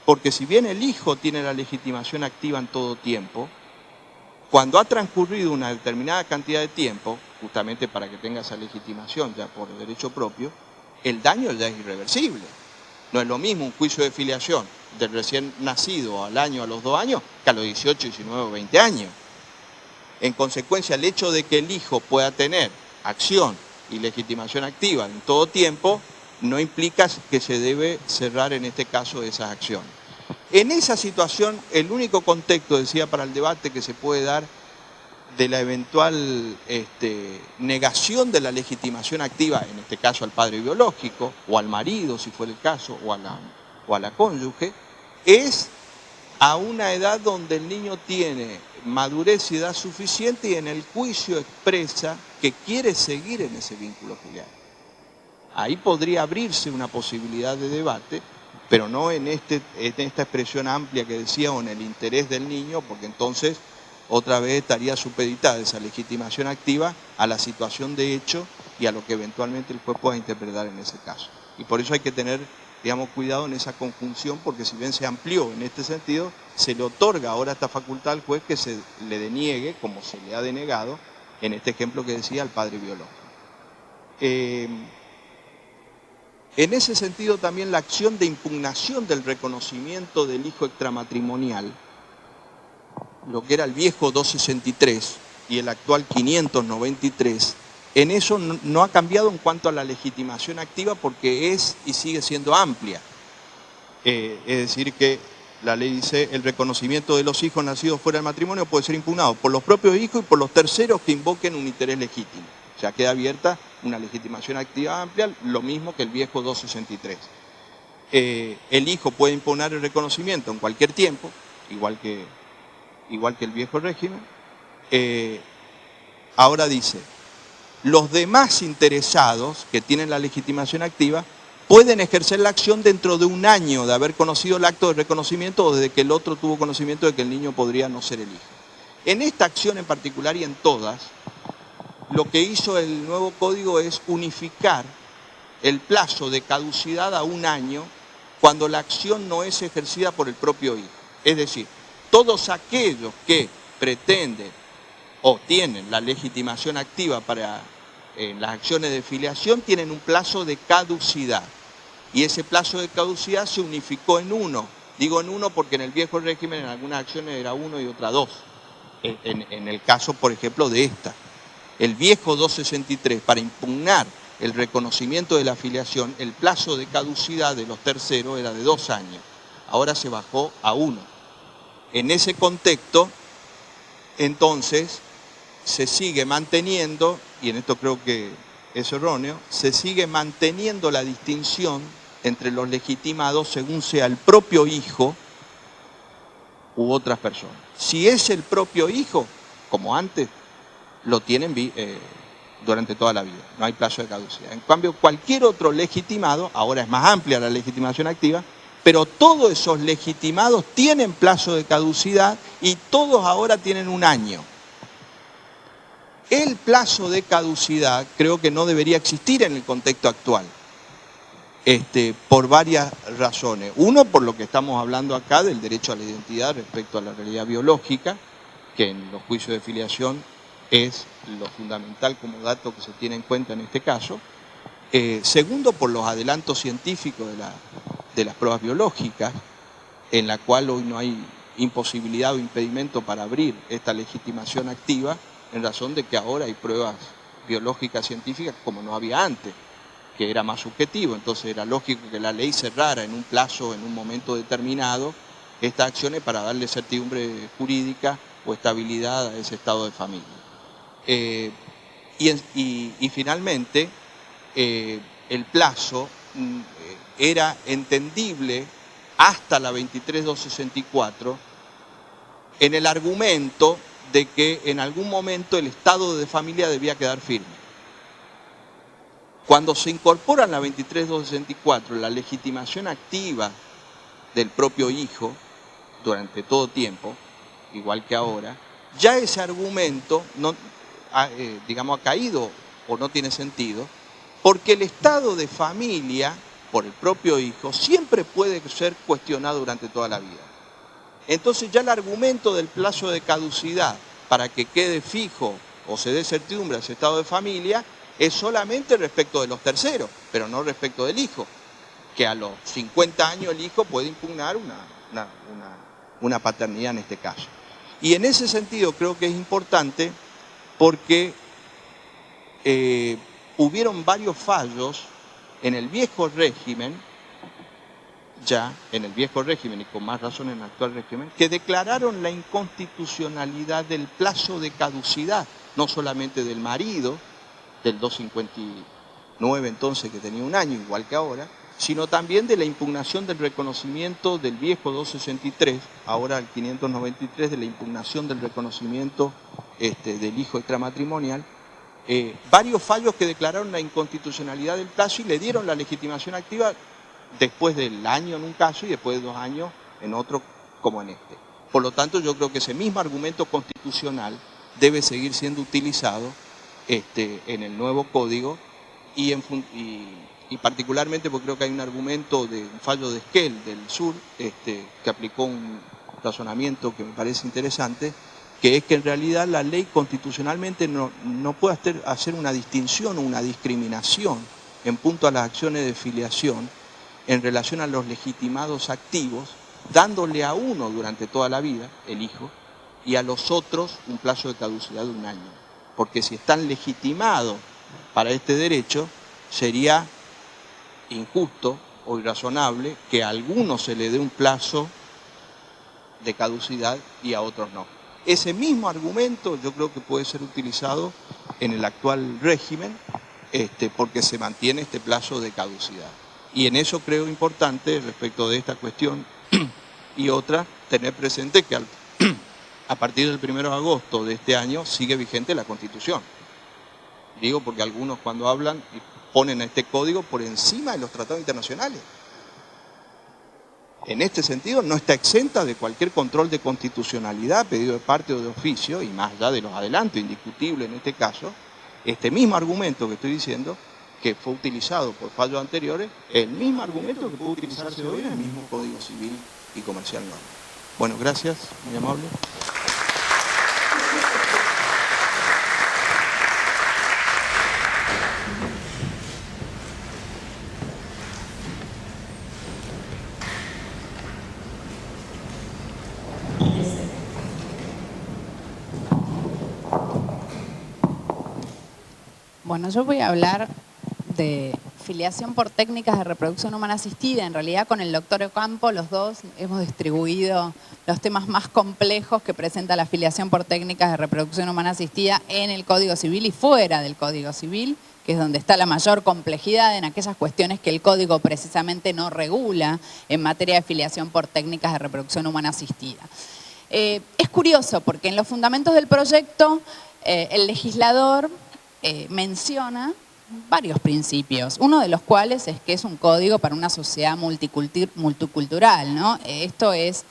porque si bien el hijo tiene la legitimación activa en todo tiempo, cuando ha transcurrido una determinada cantidad de tiempo, justamente para que tenga esa legitimación ya por derecho propio, el daño ya es irreversible. No es lo mismo un juicio de filiación del recién nacido al año, a los 2 años, que a los 18, 19 o 20 años. En consecuencia, el hecho de que el hijo pueda tener acción y legitimación activa en todo tiempo, no implica que se debe cerrar en este caso esas acciones. En esa situación, el único contexto, decía, para el debate que se puede dar de la eventual negación de la legitimación activa, en este caso al padre biológico, o al marido, si fuera el caso, o a la cónyuge, es a una edad donde el niño tiene madurez y edad suficiente y en el juicio expresa que quiere seguir en ese vínculo filial. Ahí podría abrirse una posibilidad de debate, pero no en esta expresión amplia que decía, o en el interés del niño, porque entonces otra vez estaría supeditada esa legitimación activa a la situación de hecho y a lo que eventualmente el juez pueda interpretar en ese caso. Y por eso hay que tener, digamos, cuidado en esa conjunción, porque si bien se amplió en este sentido, se le otorga ahora esta facultad al juez que se le deniegue, como se le ha denegado, en este ejemplo que decía, al padre biológico. En ese sentido también la acción de impugnación del reconocimiento del hijo extramatrimonial, lo que era el viejo 263 y el actual 593, en eso no ha cambiado en cuanto a la legitimación activa porque es y sigue siendo amplia. Es decir que la ley dice el reconocimiento de los hijos nacidos fuera del matrimonio puede ser impugnado por los propios hijos y por los terceros que invoquen un interés legítimo. O sea, queda abierta una legitimación activa amplia, lo mismo que el viejo 263. El hijo puede impugnar el reconocimiento en cualquier tiempo, igual que el viejo régimen. Ahora dice, los demás interesados que tienen la legitimación activa pueden ejercer la acción dentro de un año de haber conocido el acto de reconocimiento o desde que el otro tuvo conocimiento de que el niño podría no ser el hijo. En esta acción en particular y en todas, lo que hizo el nuevo código es unificar el plazo de caducidad a un año cuando la acción no es ejercida por el propio hijo. Es decir, todos aquellos que pretenden o tienen la legitimación activa para las acciones de filiación tienen un plazo de caducidad. Y ese plazo de caducidad se unificó en uno. Digo en uno porque en el viejo régimen en algunas acciones era uno y otra dos. En el caso, por ejemplo, de esta. El viejo 263, para impugnar el reconocimiento de la filiación, el plazo de caducidad de los terceros era de 2 años. Ahora se bajó a 1. En ese contexto, entonces, se sigue manteniendo, y en esto creo que es erróneo, se sigue manteniendo la distinción entre los legitimados según sea el propio hijo u otras personas. Si es el propio hijo, como antes, lo tienen durante toda la vida, no hay plazo de caducidad. En cambio, cualquier otro legitimado, ahora es más amplia la legitimación activa, pero todos esos legitimados tienen plazo de caducidad y todos ahora tienen 1 año. El plazo de caducidad creo que no debería existir en el contexto actual, por varias razones. Uno, por lo que estamos hablando acá del derecho a la identidad respecto a la realidad biológica, que en los juicios de filiación es lo fundamental como dato que se tiene en cuenta en este caso. Segundo, por los adelantos científicos de las pruebas biológicas, en la cual hoy no hay imposibilidad o impedimento para abrir esta legitimación activa, en razón de que ahora hay pruebas biológicas científicas como no había antes, que era más subjetivo. Entonces era lógico que la ley cerrara en un plazo, en un momento determinado, estas acciones para darle certidumbre jurídica o estabilidad a ese estado de familia. Y finalmente, el plazo era entendible hasta la 23.264 en el argumento de que en algún momento el estado de familia debía quedar firme. Cuando se incorpora en la 23.264 la legitimación activa del propio hijo durante todo tiempo, igual que ahora, ya ese argumento no, digamos, ha caído o no tiene sentido, porque el estado de familia por el propio hijo siempre puede ser cuestionado durante toda la vida. Entonces ya el argumento del plazo de caducidad para que quede fijo o se dé certidumbre a ese estado de familia es solamente respecto de los terceros, pero no respecto del hijo, que a los 50 años el hijo puede impugnar una paternidad en este caso. Y en ese sentido creo que es importante porque hubieron varios fallos en el viejo régimen ya en el viejo régimen y con más razón en el actual régimen, que declararon la inconstitucionalidad del plazo de caducidad, no solamente del marido, del 259 entonces que tenía un año, igual que ahora, sino también de la impugnación del reconocimiento del viejo 263, ahora el 593, de la impugnación del reconocimiento del hijo extramatrimonial, varios fallos que declararon la inconstitucionalidad del plazo y le dieron la legitimación activa después del año en un caso y después de 2 años en otro, como en este. Por lo tanto, yo creo que ese mismo argumento constitucional debe seguir siendo utilizado en el nuevo código y particularmente porque creo que hay un argumento de un fallo de Esquel del sur que aplicó un razonamiento que me parece interesante, que es que en realidad la ley constitucionalmente no puede hacer una distinción o una discriminación en punto a las acciones de filiación en relación a los legitimados activos, dándole a uno durante toda la vida, el hijo, y a los otros un plazo de caducidad de 1 año. Porque si están legitimados para este derecho, sería injusto o irrazonable que a algunos se le dé un plazo de caducidad y a otros no. Ese mismo argumento yo creo que puede ser utilizado en el actual régimen porque se mantiene este plazo de caducidad. Y en eso creo importante, respecto de esta cuestión y otra, tener presente que a partir del 1 de agosto de este año sigue vigente la Constitución. Digo porque algunos cuando hablan ponen a este código por encima de los tratados internacionales. En este sentido no está exenta de cualquier control de constitucionalidad pedido de parte o de oficio, y más allá de los adelantos indiscutibles en este caso, este mismo argumento que estoy diciendo, que fue utilizado por fallos anteriores, el mismo argumento que puede utilizarse hoy en el mismo Código Civil y Comercial nuevo. Bueno, gracias, muy amable. Bueno, yo voy a hablar de filiación por técnicas de reproducción humana asistida. En realidad, con el doctor Ocampo, los dos hemos distribuido los temas más complejos que presenta la filiación por técnicas de reproducción humana asistida en el Código Civil y fuera del Código Civil, que es donde está la mayor complejidad en aquellas cuestiones que el Código precisamente no regula en materia de filiación por técnicas de reproducción humana asistida. Es curioso porque en los fundamentos del proyecto el legislador menciona varios principios, uno de los cuales es que es un código para una sociedad multicultural, ¿no? Esto es,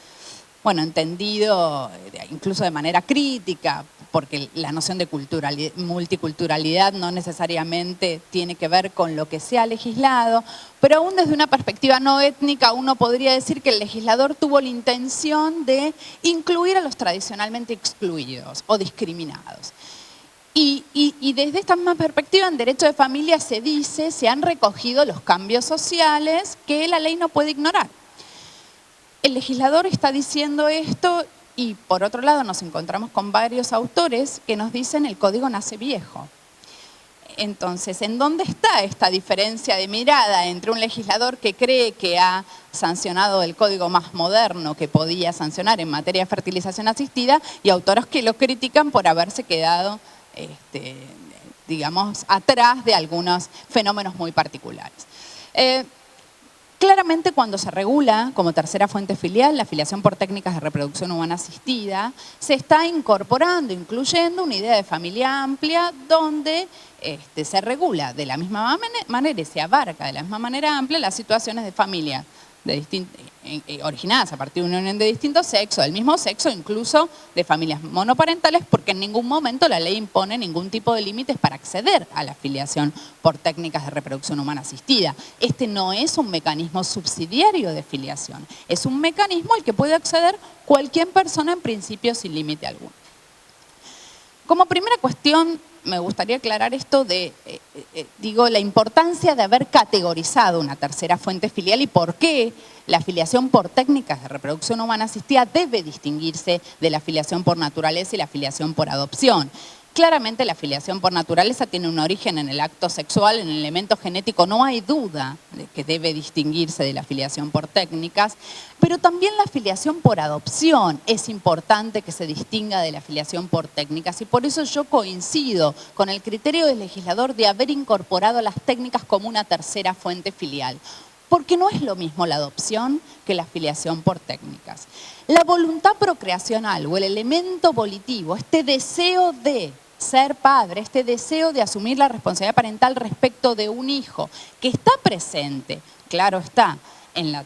bueno, entendido incluso de manera crítica, porque la noción de multiculturalidad no necesariamente tiene que ver con lo que se ha legislado, pero aún desde una perspectiva no étnica uno podría decir que el legislador tuvo la intención de incluir a los tradicionalmente excluidos o discriminados. Y desde esta misma perspectiva, en derecho de familia se dice, se han recogido los cambios sociales que la ley no puede ignorar. El legislador está diciendo esto y por otro lado nos encontramos con varios autores que nos dicen el código nace viejo. Entonces, ¿en dónde está esta diferencia de mirada entre un legislador que cree que ha sancionado el código más moderno que podía sancionar en materia de fertilización asistida y autores que lo critican por haberse quedado digamos, atrás de algunos fenómenos muy particulares? Claramente cuando se regula como tercera fuente filial la filiación por técnicas de reproducción humana asistida, se está incorporando, incluyendo una idea de familia amplia donde se regula de la misma manera y se abarca de la misma manera amplia las situaciones de familia originadas a partir de una unión de distintos sexos, del mismo sexo, incluso de familias monoparentales, porque en ningún momento la ley impone ningún tipo de límites para acceder a la filiación por técnicas de reproducción humana asistida. Este no es un mecanismo subsidiario de filiación, es un mecanismo al que puede acceder cualquier persona en principio sin límite alguno. Como primera cuestión, me gustaría aclarar esto de, la importancia de haber categorizado una tercera fuente filial y por qué la filiación por técnicas de reproducción humana asistida debe distinguirse de la filiación por naturaleza y la filiación por adopción. claramente la filiación por naturaleza tiene un origen en el acto sexual, en el elemento genético, no hay duda de que debe distinguirse de la filiación por técnicas, pero también la filiación por adopción es importante que se distinga de la filiación por técnicas y por eso yo coincido con el criterio del legislador de haber incorporado las técnicas como una tercera fuente filial. Porque no es lo mismo la adopción que la filiación por técnicas. La voluntad procreacional o el elemento volitivo, este deseo de ser padre, este deseo de asumir la responsabilidad parental respecto de un hijo, que está presente, claro está, en la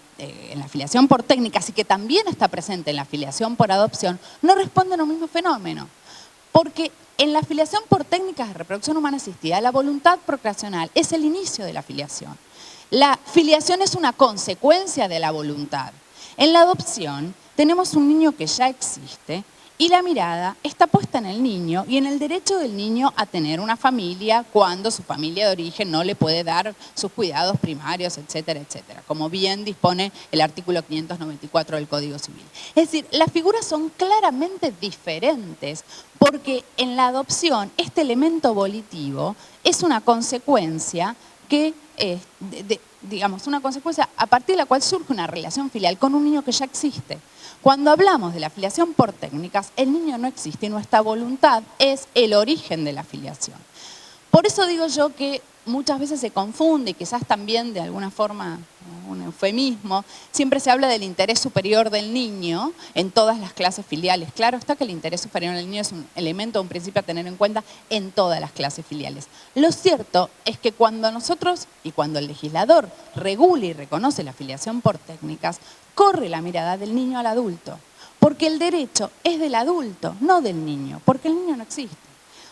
filiación por técnicas y que también está presente en la filiación por adopción, no responden a un mismo fenómeno. Porque en la filiación por técnicas de reproducción humana asistida, la voluntad procreacional es el inicio de la filiación. La filiación es una consecuencia de la voluntad. En la adopción tenemos un niño que ya existe y la mirada está puesta en el niño y en el derecho del niño a tener una familia cuando su familia de origen no le puede dar sus cuidados primarios, etcétera, etcétera, como bien dispone el artículo 594 del Código Civil. Es decir, las figuras son claramente diferentes porque en la adopción este elemento volitivo es una consecuencia que digamos, una consecuencia a partir de la cual surge una relación filial con un niño que ya existe. Cuando hablamos de la filiación por técnicas, el niño no existe y nuestra voluntad es el origen de la filiación. Por eso digo yo que muchas veces se confunde, quizás también de alguna forma un eufemismo, siempre se habla del interés superior del niño en todas las clases filiales. Claro está que el interés superior del niño es un elemento, un principio a tener en cuenta en todas las clases filiales. Lo cierto es que cuando nosotros y cuando el legislador regula y reconoce la filiación por técnicas, corre la mirada del niño al adulto, porque el derecho es del adulto, no del niño, porque el niño no existe.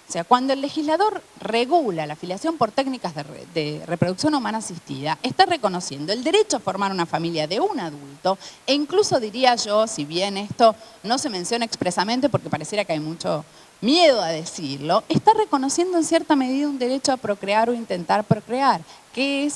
O sea, cuando el legislador regula la filiación por técnicas de reproducción humana asistida, está reconociendo el derecho a formar una familia de un adulto e incluso diría yo, si bien esto no se menciona expresamente porque pareciera que hay mucho miedo a decirlo, está reconociendo en cierta medida un derecho a procrear o intentar procrear, que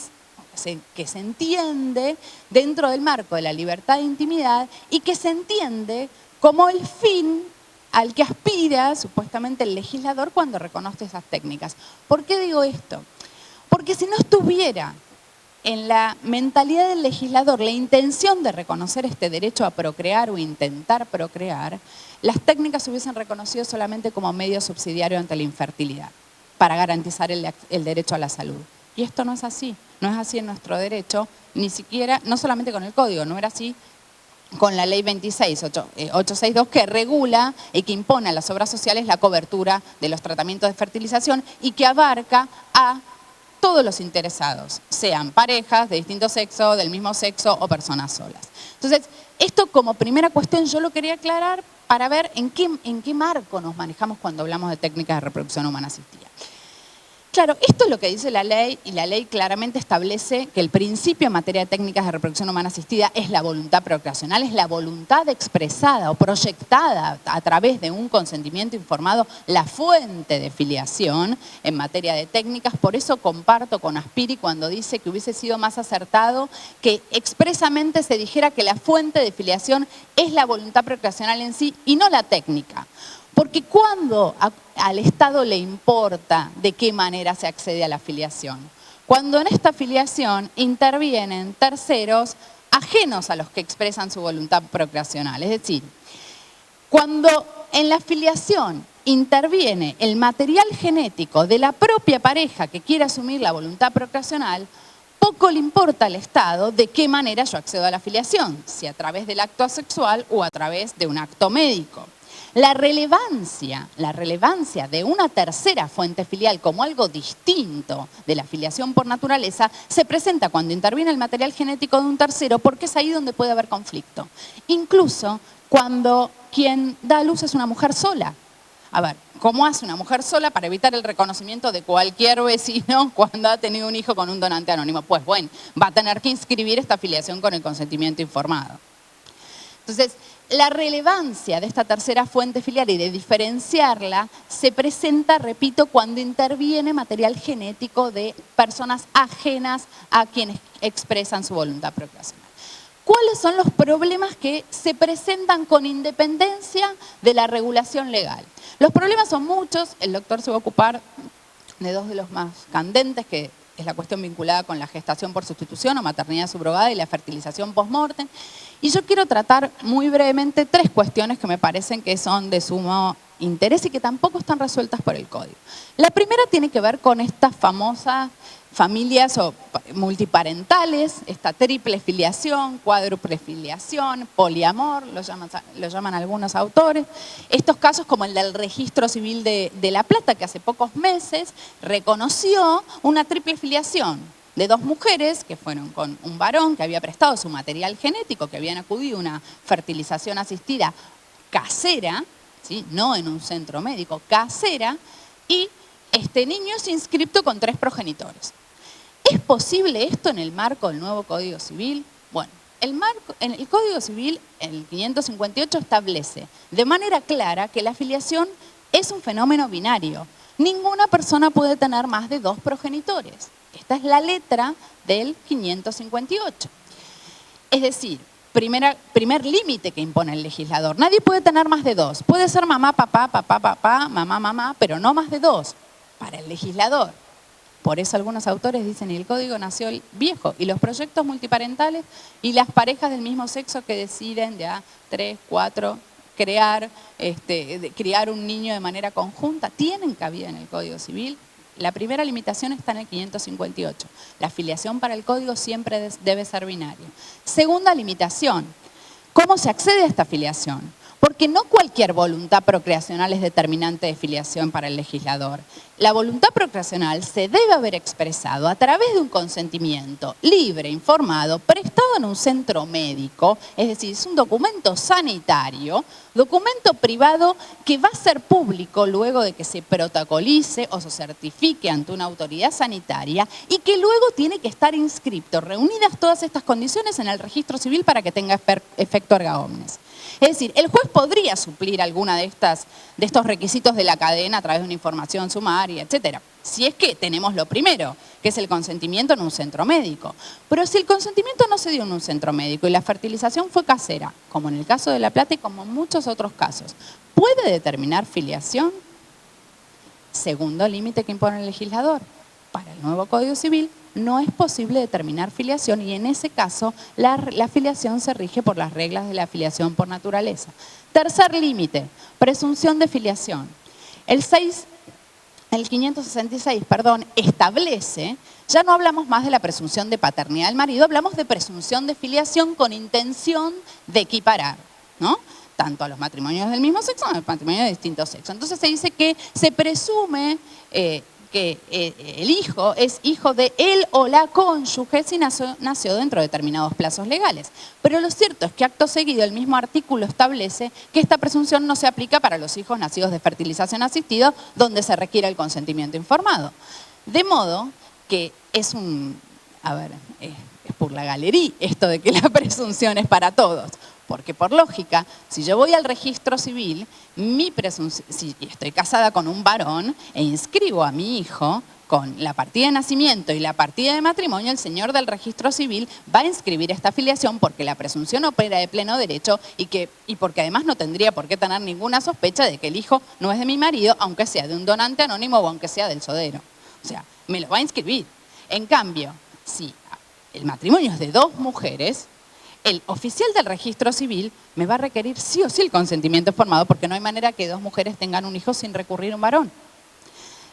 se entiende dentro del marco de la libertad de intimidad y que se entiende como el fin al que aspira supuestamente el legislador cuando reconoce esas técnicas. ¿Por qué digo esto? Porque si no estuviera en la mentalidad del legislador la intención de reconocer este derecho a procrear o intentar procrear, las técnicas se hubiesen reconocido solamente como medio subsidiario ante la infertilidad, para garantizar el derecho a la salud. Y esto no es así, no es así en nuestro derecho, ni siquiera, no solamente con el Código, no era así con la ley 26862 que regula y que impone a las obras sociales la cobertura de los tratamientos de fertilización y que abarca a todos los interesados, sean parejas de distinto sexo, del mismo sexo o personas solas. Entonces, esto como primera cuestión yo lo quería aclarar para ver en qué marco nos manejamos cuando hablamos de técnicas de reproducción humana asistida. Claro, esto es lo que dice la ley y la ley claramente establece que el principio en materia de técnicas de reproducción humana asistida es la voluntad procreacional, es la voluntad expresada o proyectada a través de un consentimiento informado, la fuente de filiación en materia de técnicas. Por eso comparto con Aspiri cuando dice que hubiese sido más acertado que expresamente se dijera que la fuente de filiación es la voluntad procreacional en sí y no la técnica. Porque cuando al Estado le importa de qué manera se accede a la filiación, cuando en esta filiación intervienen terceros ajenos a los que expresan su voluntad procreacional. Es decir, cuando en la filiación interviene el material genético de la propia pareja que quiere asumir la voluntad procreacional, poco le importa al Estado de qué manera yo accedo a la filiación, si a través del acto asexual o a través de un acto médico. La relevancia de una tercera fuente filial como algo distinto de la filiación por naturaleza se presenta cuando interviene el material genético de un tercero porque es ahí donde puede haber conflicto. Incluso cuando quien da a luz es una mujer sola. A ver, ¿cómo hace una mujer sola para evitar el reconocimiento de cualquier vecino cuando ha tenido un hijo con un donante anónimo? Pues bueno, va a tener que inscribir esta filiación con el consentimiento informado. Entonces, la relevancia de esta tercera fuente filial y de diferenciarla se presenta, repito, cuando interviene material genético de personas ajenas a quienes expresan su voluntad procreacional. ¿Cuáles son los problemas que se presentan con independencia de la regulación legal? Los problemas son muchos, el doctor se va a ocupar de dos de los más candentes, que es la cuestión vinculada con la gestación por sustitución o maternidad subrogada y la fertilización post-mortem. Y yo quiero tratar muy brevemente tres cuestiones que me parecen que son de sumo interés y que tampoco están resueltas por el código. La primera tiene que ver con estas famosas familias o multiparentales, esta triple filiación, cuádruple filiación, poliamor, lo llaman algunos autores. Estos casos como el del Registro Civil de La Plata, que hace pocos meses reconoció una triple filiación de dos mujeres que fueron con un varón que había prestado su material genético, que habían acudido a una fertilización asistida casera, ¿sí? No en un centro médico, casera, y este niño es inscripto con 3 progenitores. ¿Es posible esto en el marco del nuevo Código Civil? Bueno, en el Código Civil, el 558, establece de manera clara que la filiación es un fenómeno binario. Ninguna persona puede tener más de 2 progenitores. Esta es la letra del 558. Es decir, primer límite que impone el legislador. Nadie puede tener más de 2. Puede ser mamá, papá, papá, papá, mamá, mamá, pero no más de 2 para el legislador. Por eso algunos autores dicen que el código nació viejo y los proyectos multiparentales y las parejas del mismo sexo que deciden de a 3, 4 criar un niño de manera conjunta tienen cabida en el Código Civil. La primera limitación está en el 558. La filiación para el código siempre debe ser binaria. Segunda limitación, ¿cómo se accede a esta filiación? Porque no cualquier voluntad procreacional es determinante de filiación para el legislador. La voluntad procreacional se debe haber expresado a través de un consentimiento libre, informado, prestado en un centro médico, es decir, es un documento sanitario, documento privado que va a ser público luego de que se protocolice o se certifique ante una autoridad sanitaria y que luego tiene que estar inscripto, reunidas todas estas condiciones en el registro civil para que tenga efecto erga omnes. Es decir, el juez podría suplir alguna de estos requisitos de la cadena a través de una información sumaria, etcétera, si es que tenemos lo primero, que es el consentimiento en un centro médico. Pero si el consentimiento no se dio en un centro médico y la fertilización fue casera, como en el caso de La Plata y como en muchos otros casos, ¿puede determinar filiación? Segundo límite que impone el legislador. Para el nuevo Código Civil no es posible determinar filiación y en ese caso la filiación se rige por las reglas de la filiación por naturaleza. Tercer límite, presunción de filiación. El 566, establece, ya no hablamos más de la presunción de paternidad del marido, hablamos de presunción de filiación con intención de equiparar, ¿no? Tanto a los matrimonios del mismo sexo como a los matrimonios de distintos sexos. Entonces se dice que se presume que el hijo es hijo de él o la cónyuge si nació dentro de determinados plazos legales. Pero lo cierto es que acto seguido el mismo artículo establece que esta presunción no se aplica para los hijos nacidos de fertilización asistida donde se requiere el consentimiento informado. De modo que es por la galería esto de que la presunción es para todos. Porque por lógica, si yo voy al registro civil, si estoy casada con un varón e inscribo a mi hijo con la partida de nacimiento y la partida de matrimonio, el señor del registro civil va a inscribir esta filiación porque la presunción opera de pleno derecho y porque además no tendría por qué tener ninguna sospecha de que el hijo no es de mi marido, aunque sea de un donante anónimo o aunque sea del sodero. O sea, me lo va a inscribir. En cambio, si el matrimonio es de 2 mujeres, el oficial del registro civil me va a requerir sí o sí el consentimiento informado porque no hay manera que 2 mujeres tengan un hijo sin recurrir a un varón.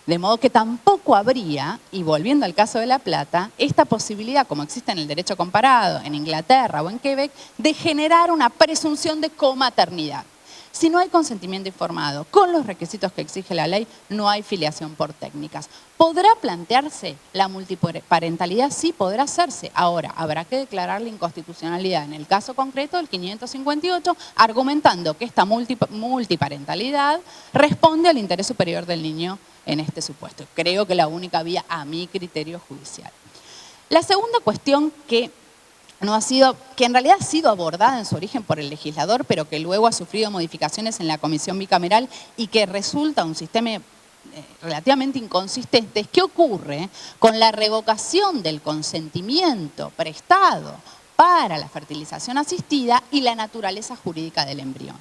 De modo que tampoco habría, y volviendo al caso de La Plata, esta posibilidad, como existe en el derecho comparado, en Inglaterra o en Quebec, de generar una presunción de comaternidad. Si no hay consentimiento informado con los requisitos que exige la ley, no hay filiación por técnicas. ¿Podrá plantearse la multiparentalidad? Sí, podrá hacerse. Ahora, habrá que declarar la inconstitucionalidad en el caso concreto del 558, argumentando que esta multiparentalidad responde al interés superior del niño en este supuesto. Creo que la única vía a mi criterio judicial. La segunda cuestión que en realidad ha sido abordada en su origen por el legislador, pero que luego ha sufrido modificaciones en la comisión bicameral y que resulta un sistema relativamente inconsistente. ¿Qué ocurre con la revocación del consentimiento prestado para la fertilización asistida y la naturaleza jurídica del embrión.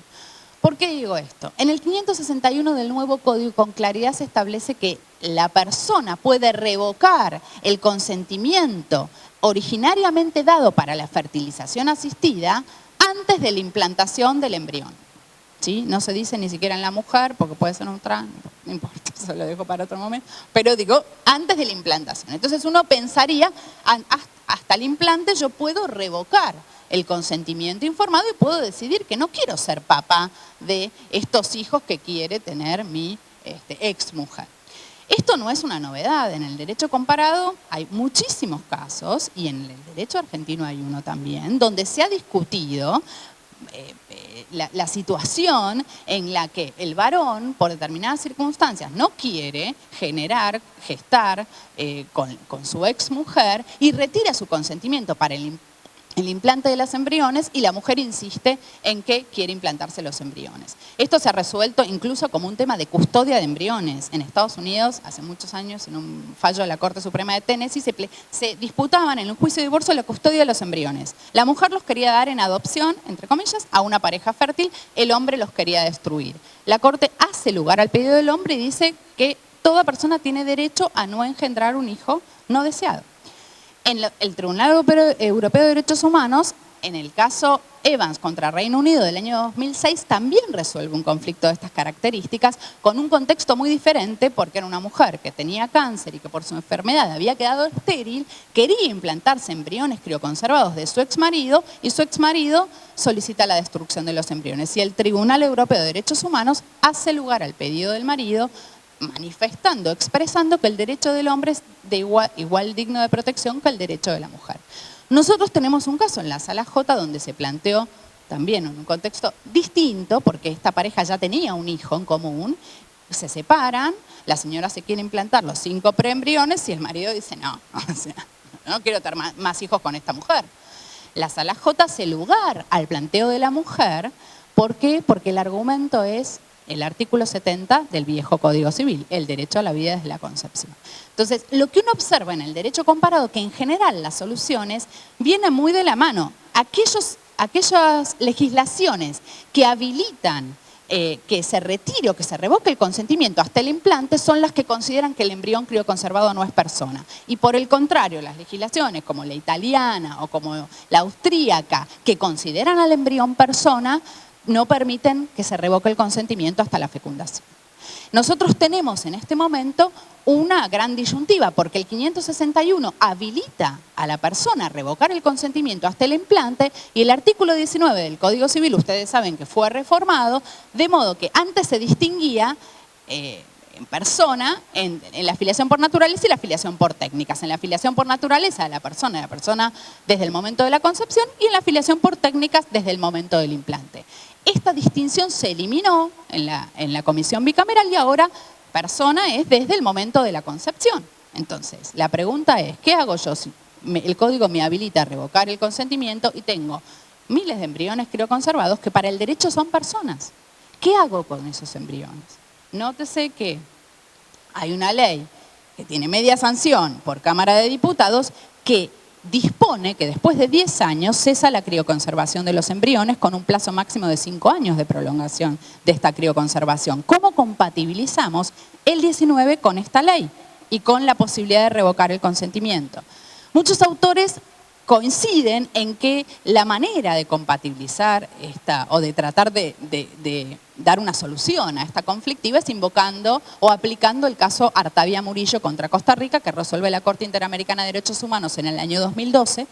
¿Por qué digo esto? En el 561 del nuevo código con claridad se establece que la persona puede revocar el consentimiento originariamente dado para la fertilización asistida antes de la implantación del embrión. ¿Sí? No se dice ni siquiera en la mujer, porque puede ser un trans, no importa, se lo dejo para otro momento, pero digo, antes de la implantación. Entonces uno pensaría, hasta el implante yo puedo revocar el consentimiento informado y puedo decidir que no quiero ser papá de estos hijos que quiere tener mi ex mujer. Esto no es una novedad. En el derecho comparado hay muchísimos casos, y en el derecho argentino hay uno también, donde se ha discutido la situación en la que el varón, por determinadas circunstancias, no quiere gestar con su ex mujer y retira su consentimiento para el implante de los embriones, y la mujer insiste en que quiere implantarse los embriones. Esto se ha resuelto incluso como un tema de custodia de embriones. En Estados Unidos, hace muchos años, en un fallo de la Corte Suprema de Tennessee, se disputaban en un juicio de divorcio la custodia de los embriones. La mujer los quería dar en adopción, entre comillas, a una pareja fértil, el hombre los quería destruir. La Corte hace lugar al pedido del hombre y dice que toda persona tiene derecho a no engendrar un hijo no deseado. El Tribunal Europeo de Derechos Humanos, en el caso Evans contra Reino Unido del año 2006, también resuelve un conflicto de estas características con un contexto muy diferente, porque era una mujer que tenía cáncer y que por su enfermedad había quedado estéril, quería implantarse embriones crioconservados de su exmarido, y su exmarido solicita la destrucción de los embriones. Y el Tribunal Europeo de Derechos Humanos hace lugar al pedido del marido, manifestando, expresando que el derecho del hombre es de igual digno de protección que el derecho de la mujer. Nosotros tenemos un caso en la Sala J donde se planteó también en un contexto distinto, porque esta pareja ya tenía un hijo en común, se separan, la señora se quiere implantar los 5 preembriones y el marido dice no, o sea, no quiero tener más hijos con esta mujer. La Sala J hace lugar al planteo de la mujer. ¿Por qué? Porque el argumento es el artículo 70 del viejo Código Civil, el derecho a la vida desde la concepción. Entonces, lo que uno observa en el derecho comparado, que en general las soluciones vienen muy de la mano. Aquellas legislaciones que habilitan que se retire o que se revoque el consentimiento hasta el implante son las que consideran que el embrión crioconservado no es persona. Y por el contrario, las legislaciones como la italiana o como la austríaca, que consideran al embrión persona, no permiten que se revoque el consentimiento hasta la fecundación. Nosotros tenemos en este momento una gran disyuntiva, porque el 561 habilita a la persona a revocar el consentimiento hasta el implante, y el artículo 19 del Código Civil, ustedes saben que fue reformado, de modo que antes se distinguía en persona en la filiación por naturaleza y la filiación por técnicas. En la filiación por naturaleza, la persona desde el momento de la concepción, y en la filiación por técnicas desde el momento del implante. Esta distinción se eliminó en la comisión bicameral, y ahora persona es desde el momento de la concepción. Entonces, la pregunta es, ¿qué hago yo si el código me habilita a revocar el consentimiento y tengo miles de embriones crioconservados que para el derecho son personas? ¿Qué hago con esos embriones? Nótese que hay una ley que tiene media sanción por Cámara de Diputados que dispone que después de 10 años cesa la crioconservación de los embriones, con un plazo máximo de 5 años de prolongación de esta crioconservación. ¿Cómo compatibilizamos el 19 con esta ley y con la posibilidad de revocar el consentimiento? Muchos autores coinciden en que la manera de compatibilizar o de tratar de dar una solución a esta conflictiva es invocando o aplicando el caso Artavia Murillo contra Costa Rica, que resuelve la Corte Interamericana de Derechos Humanos en el año 2012,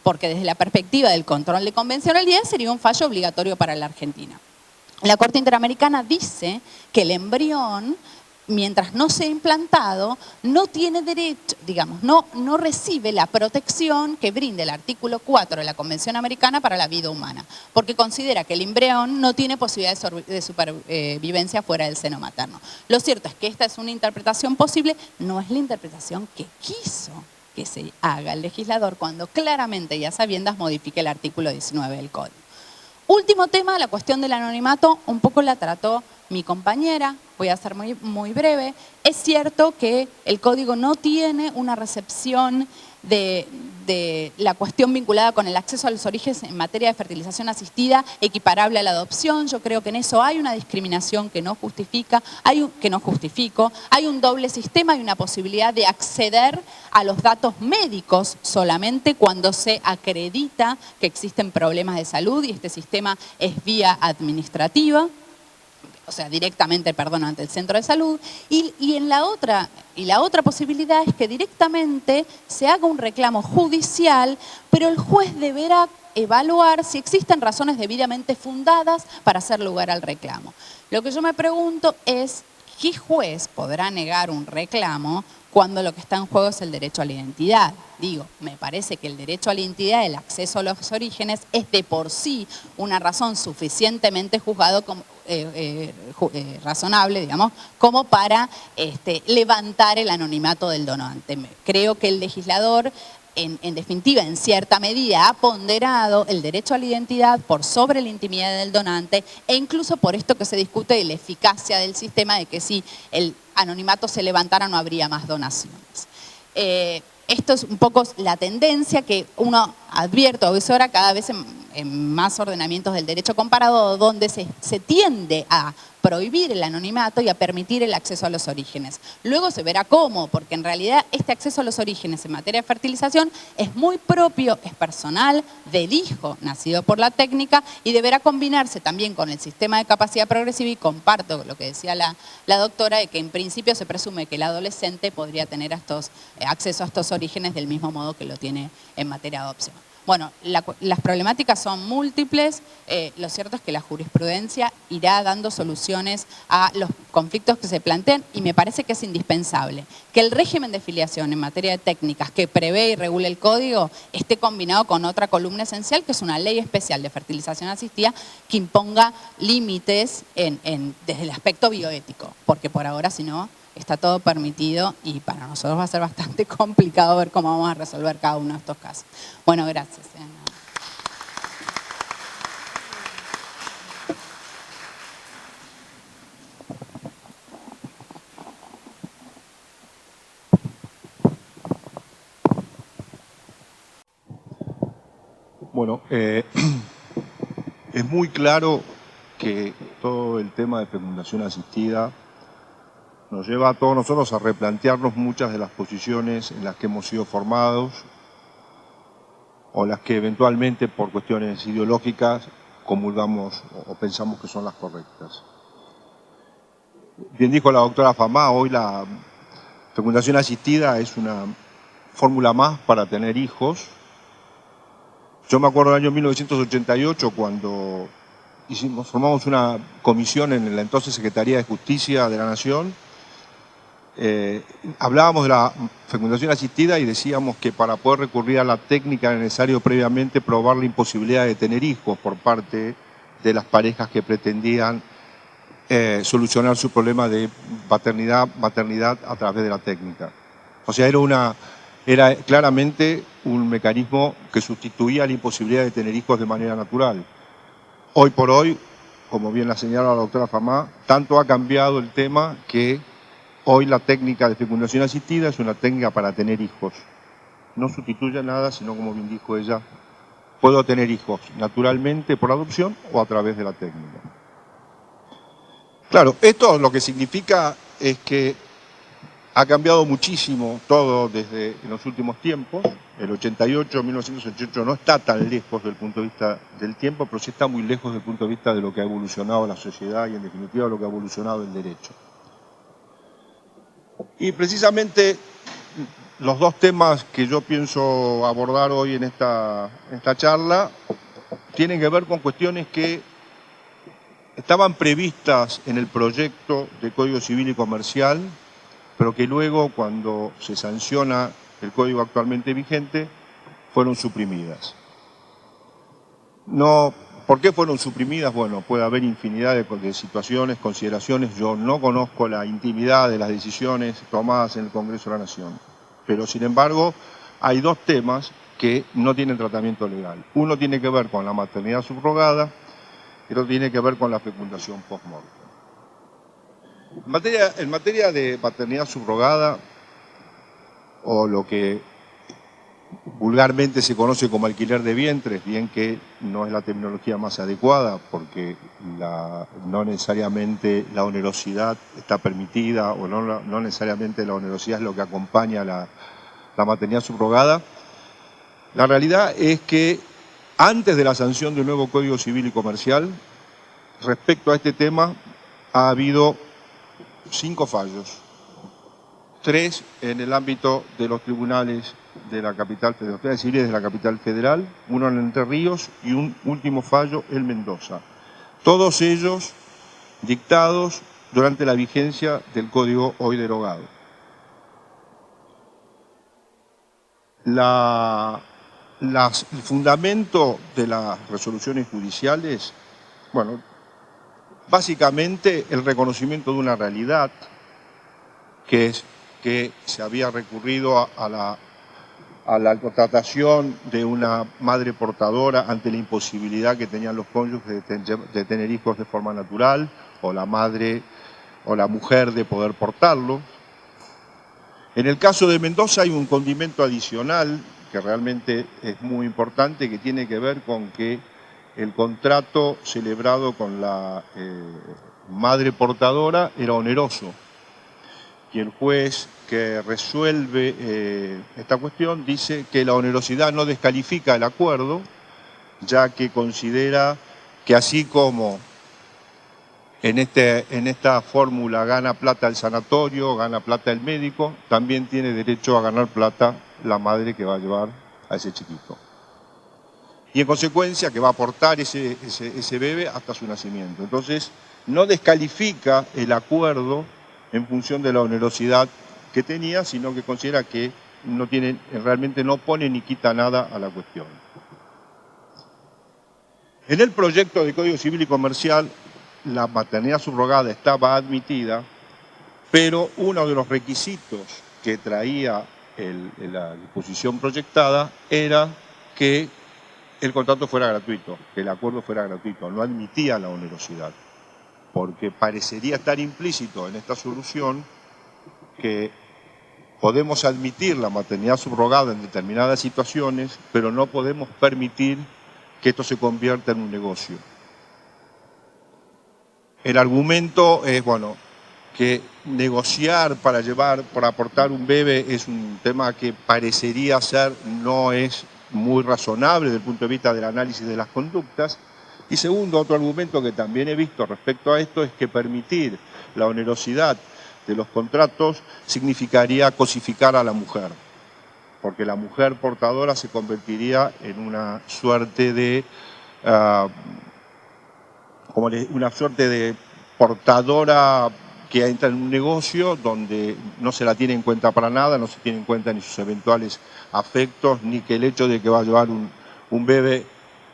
porque desde la perspectiva del control de convencionalidad sería un fallo obligatorio para la Argentina. La Corte Interamericana dice que el embrión, mientras no sea implantado, no tiene derecho, digamos, no recibe la protección que brinda el artículo 4 de la Convención Americana para la vida humana, porque considera que el embrión no tiene posibilidad de supervivencia fuera del seno materno. Lo cierto es que esta es una interpretación posible, no es la interpretación que quiso que se haga el legislador cuando claramente y a sabiendas modifique el artículo 19 del Código. Último tema, la cuestión del anonimato, un poco la trató mi compañera, voy a ser muy breve. Es cierto que el código no tiene una recepción de la cuestión vinculada con el acceso a los orígenes en materia de fertilización asistida equiparable a la adopción. Yo creo que en eso hay una discriminación que no justifica, que no justifico. Hay un doble sistema y una posibilidad de acceder a los datos médicos solamente cuando se acredita que existen problemas de salud y este sistema es vía administrativa. O sea, directamente, perdón, ante el centro de salud, y la otra posibilidad es que directamente se haga un reclamo judicial, pero el juez deberá evaluar si existen razones debidamente fundadas para hacer lugar al reclamo. Lo que yo me pregunto es, ¿qué juez podrá negar un reclamo cuando lo que está en juego es el derecho a la identidad? Digo, me parece que el derecho a la identidad, el acceso a los orígenes, es de por sí una razón suficientemente juzgado como, razonable, digamos, como para levantar el anonimato del donante. Creo que el legislador, en definitiva, en cierta medida, ha ponderado el derecho a la identidad por sobre la intimidad del donante e incluso por esto que se discute de la eficacia del sistema, de que si el anonimato se levantara no habría más donaciones. Esto es un poco la tendencia que uno advierte o visora cada vez en más ordenamientos del derecho comparado, donde se tiende a prohibir el anonimato y a permitir el acceso a los orígenes. Luego se verá cómo, porque en realidad este acceso a los orígenes en materia de fertilización es muy propio, es personal del hijo nacido por la técnica y deberá combinarse también con el sistema de capacidad progresiva, y comparto lo que decía la doctora, de que en principio se presume que el adolescente podría tener acceso a estos orígenes del mismo modo que lo tiene en materia de adopción. Bueno, las problemáticas son múltiples. Lo cierto es que la jurisprudencia irá dando soluciones a los conflictos que se plantean y me parece que es indispensable que el régimen de filiación en materia de técnicas que prevé y regule el código esté combinado con otra columna esencial, que es una ley especial de fertilización asistida que imponga límites desde el aspecto bioético, porque por ahora, si no, está todo permitido y para nosotros va a ser bastante complicado ver cómo vamos a resolver cada uno de estos casos. Bueno, gracias. Bueno, es muy claro que todo el tema de fecundación asistida nos lleva a todos nosotros a replantearnos muchas de las posiciones en las que hemos sido formados o las que eventualmente por cuestiones ideológicas comulgamos o pensamos que son las correctas. Bien dijo la doctora Famá, hoy la fecundación asistida es una fórmula más para tener hijos. Yo me acuerdo del año 1988 cuando formamos una comisión en la entonces Secretaría de Justicia de la Nación. Hablábamos de la fecundación asistida y decíamos que para poder recurrir a la técnica era necesario previamente probar la imposibilidad de tener hijos por parte de las parejas que pretendían solucionar su problema de maternidad a través de la técnica. O sea, era claramente un mecanismo que sustituía la imposibilidad de tener hijos de manera natural. Hoy por hoy, como bien la señala la doctora Famá, tanto ha cambiado el tema que hoy la técnica de fecundación asistida es una técnica para tener hijos. No sustituye nada, sino, como bien dijo ella, puedo tener hijos naturalmente por adopción o a través de la técnica. Claro, esto lo que significa es que ha cambiado muchísimo todo desde en los últimos tiempos. El 1988 no está tan lejos del punto de vista del tiempo, pero sí está muy lejos del punto de vista de lo que ha evolucionado la sociedad y en definitiva lo que ha evolucionado el derecho. Y precisamente los dos temas que yo pienso abordar hoy en esta charla tienen que ver con cuestiones que estaban previstas en el proyecto de Código Civil y Comercial, pero que luego, cuando se sanciona el código actualmente vigente, fueron suprimidas. ¿Por qué fueron suprimidas? Bueno, puede haber infinidad de situaciones, consideraciones. Yo no conozco la intimidad de las decisiones tomadas en el Congreso de la Nación, pero sin embargo hay dos temas que no tienen tratamiento legal. Uno tiene que ver con la maternidad subrogada y otro tiene que ver con la fecundación post-mortem. En materia de maternidad subrogada, o lo que vulgarmente se conoce como alquiler de vientres, bien que no es la terminología más adecuada porque no necesariamente la onerosidad está permitida o no necesariamente la onerosidad es lo que acompaña la maternidad subrogada. La realidad es que antes de la sanción del nuevo Código Civil y Comercial, respecto a este tema, ha habido 5 fallos. 3 en el ámbito de los tribunales de la capital, de los tribunales civiles de la capital federal, 1 en Entre Ríos y un último fallo en Mendoza. Todos ellos dictados durante la vigencia del Código hoy derogado. El fundamento de las resoluciones judiciales, bueno, básicamente el reconocimiento de una realidad, que es que se había recurrido a la contratación de una madre portadora ante la imposibilidad que tenían los cónyuges de tener hijos de forma natural, o la madre o la mujer de poder portarlo. En el caso de Mendoza hay un condimento adicional que realmente es muy importante, que tiene que ver con que el contrato celebrado con la madre portadora era oneroso. Y el juez que resuelve esta cuestión dice que la onerosidad no descalifica el acuerdo, ya que considera que así como en esta fórmula gana plata el sanatorio, gana plata el médico, también tiene derecho a ganar plata la madre que va a llevar a ese chiquito. Y en consecuencia que va a aportar ese bebé hasta su nacimiento. Entonces, no descalifica el acuerdo en función de la onerosidad que tenía, sino que considera que realmente no pone ni quita nada a la cuestión. En el proyecto de Código Civil y Comercial, la maternidad subrogada estaba admitida, pero uno de los requisitos que traía la disposición proyectada era que el contrato fuera gratuito, que el acuerdo fuera gratuito, no admitía la onerosidad, porque parecería estar implícito en esta solución que podemos admitir la maternidad subrogada en determinadas situaciones, pero no podemos permitir que esto se convierta en un negocio. El argumento es, bueno, que negociar para aportar un bebé es un tema que parecería ser, no es muy razonable desde el punto de vista del análisis de las conductas. Y segundo, otro argumento que también he visto respecto a esto es que permitir la onerosidad de los contratos significaría cosificar a la mujer, porque la mujer portadora se convertiría en una suerte de portadora que entra en un negocio donde no se la tiene en cuenta para nada, no se tiene en cuenta ni sus eventuales afectos, ni que el hecho de que va a llevar un bebé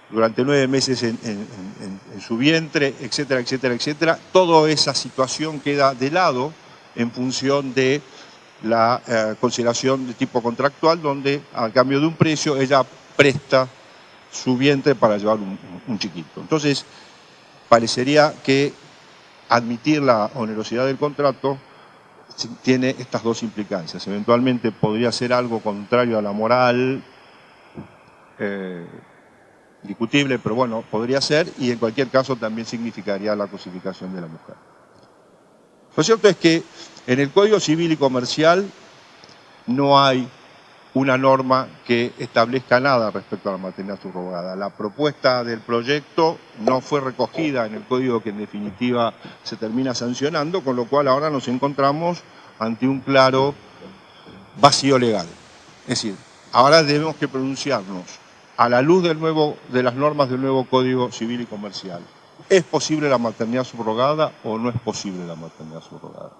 durante 9 meses en su vientre, etcétera, etcétera, etcétera. Toda esa situación queda de lado en función de la consideración de tipo contractual, donde al cambio de un precio ella presta su vientre para llevar un chiquito. Entonces, parecería que admitir la onerosidad del contrato tiene estas dos implicancias. Eventualmente podría ser algo contrario a la moral, discutible, pero bueno, podría ser, y en cualquier caso también significaría la cosificación de la mujer. Lo cierto es que en el Código Civil y Comercial no hay una norma que establezca nada respecto a la maternidad subrogada. La propuesta del proyecto no fue recogida en el código que en definitiva se termina sancionando, con lo cual ahora nos encontramos ante un claro vacío legal. Es decir, ahora debemos que pronunciarnos a la luz de las normas del nuevo Código Civil y Comercial. ¿Es posible la maternidad subrogada o no es posible la maternidad subrogada?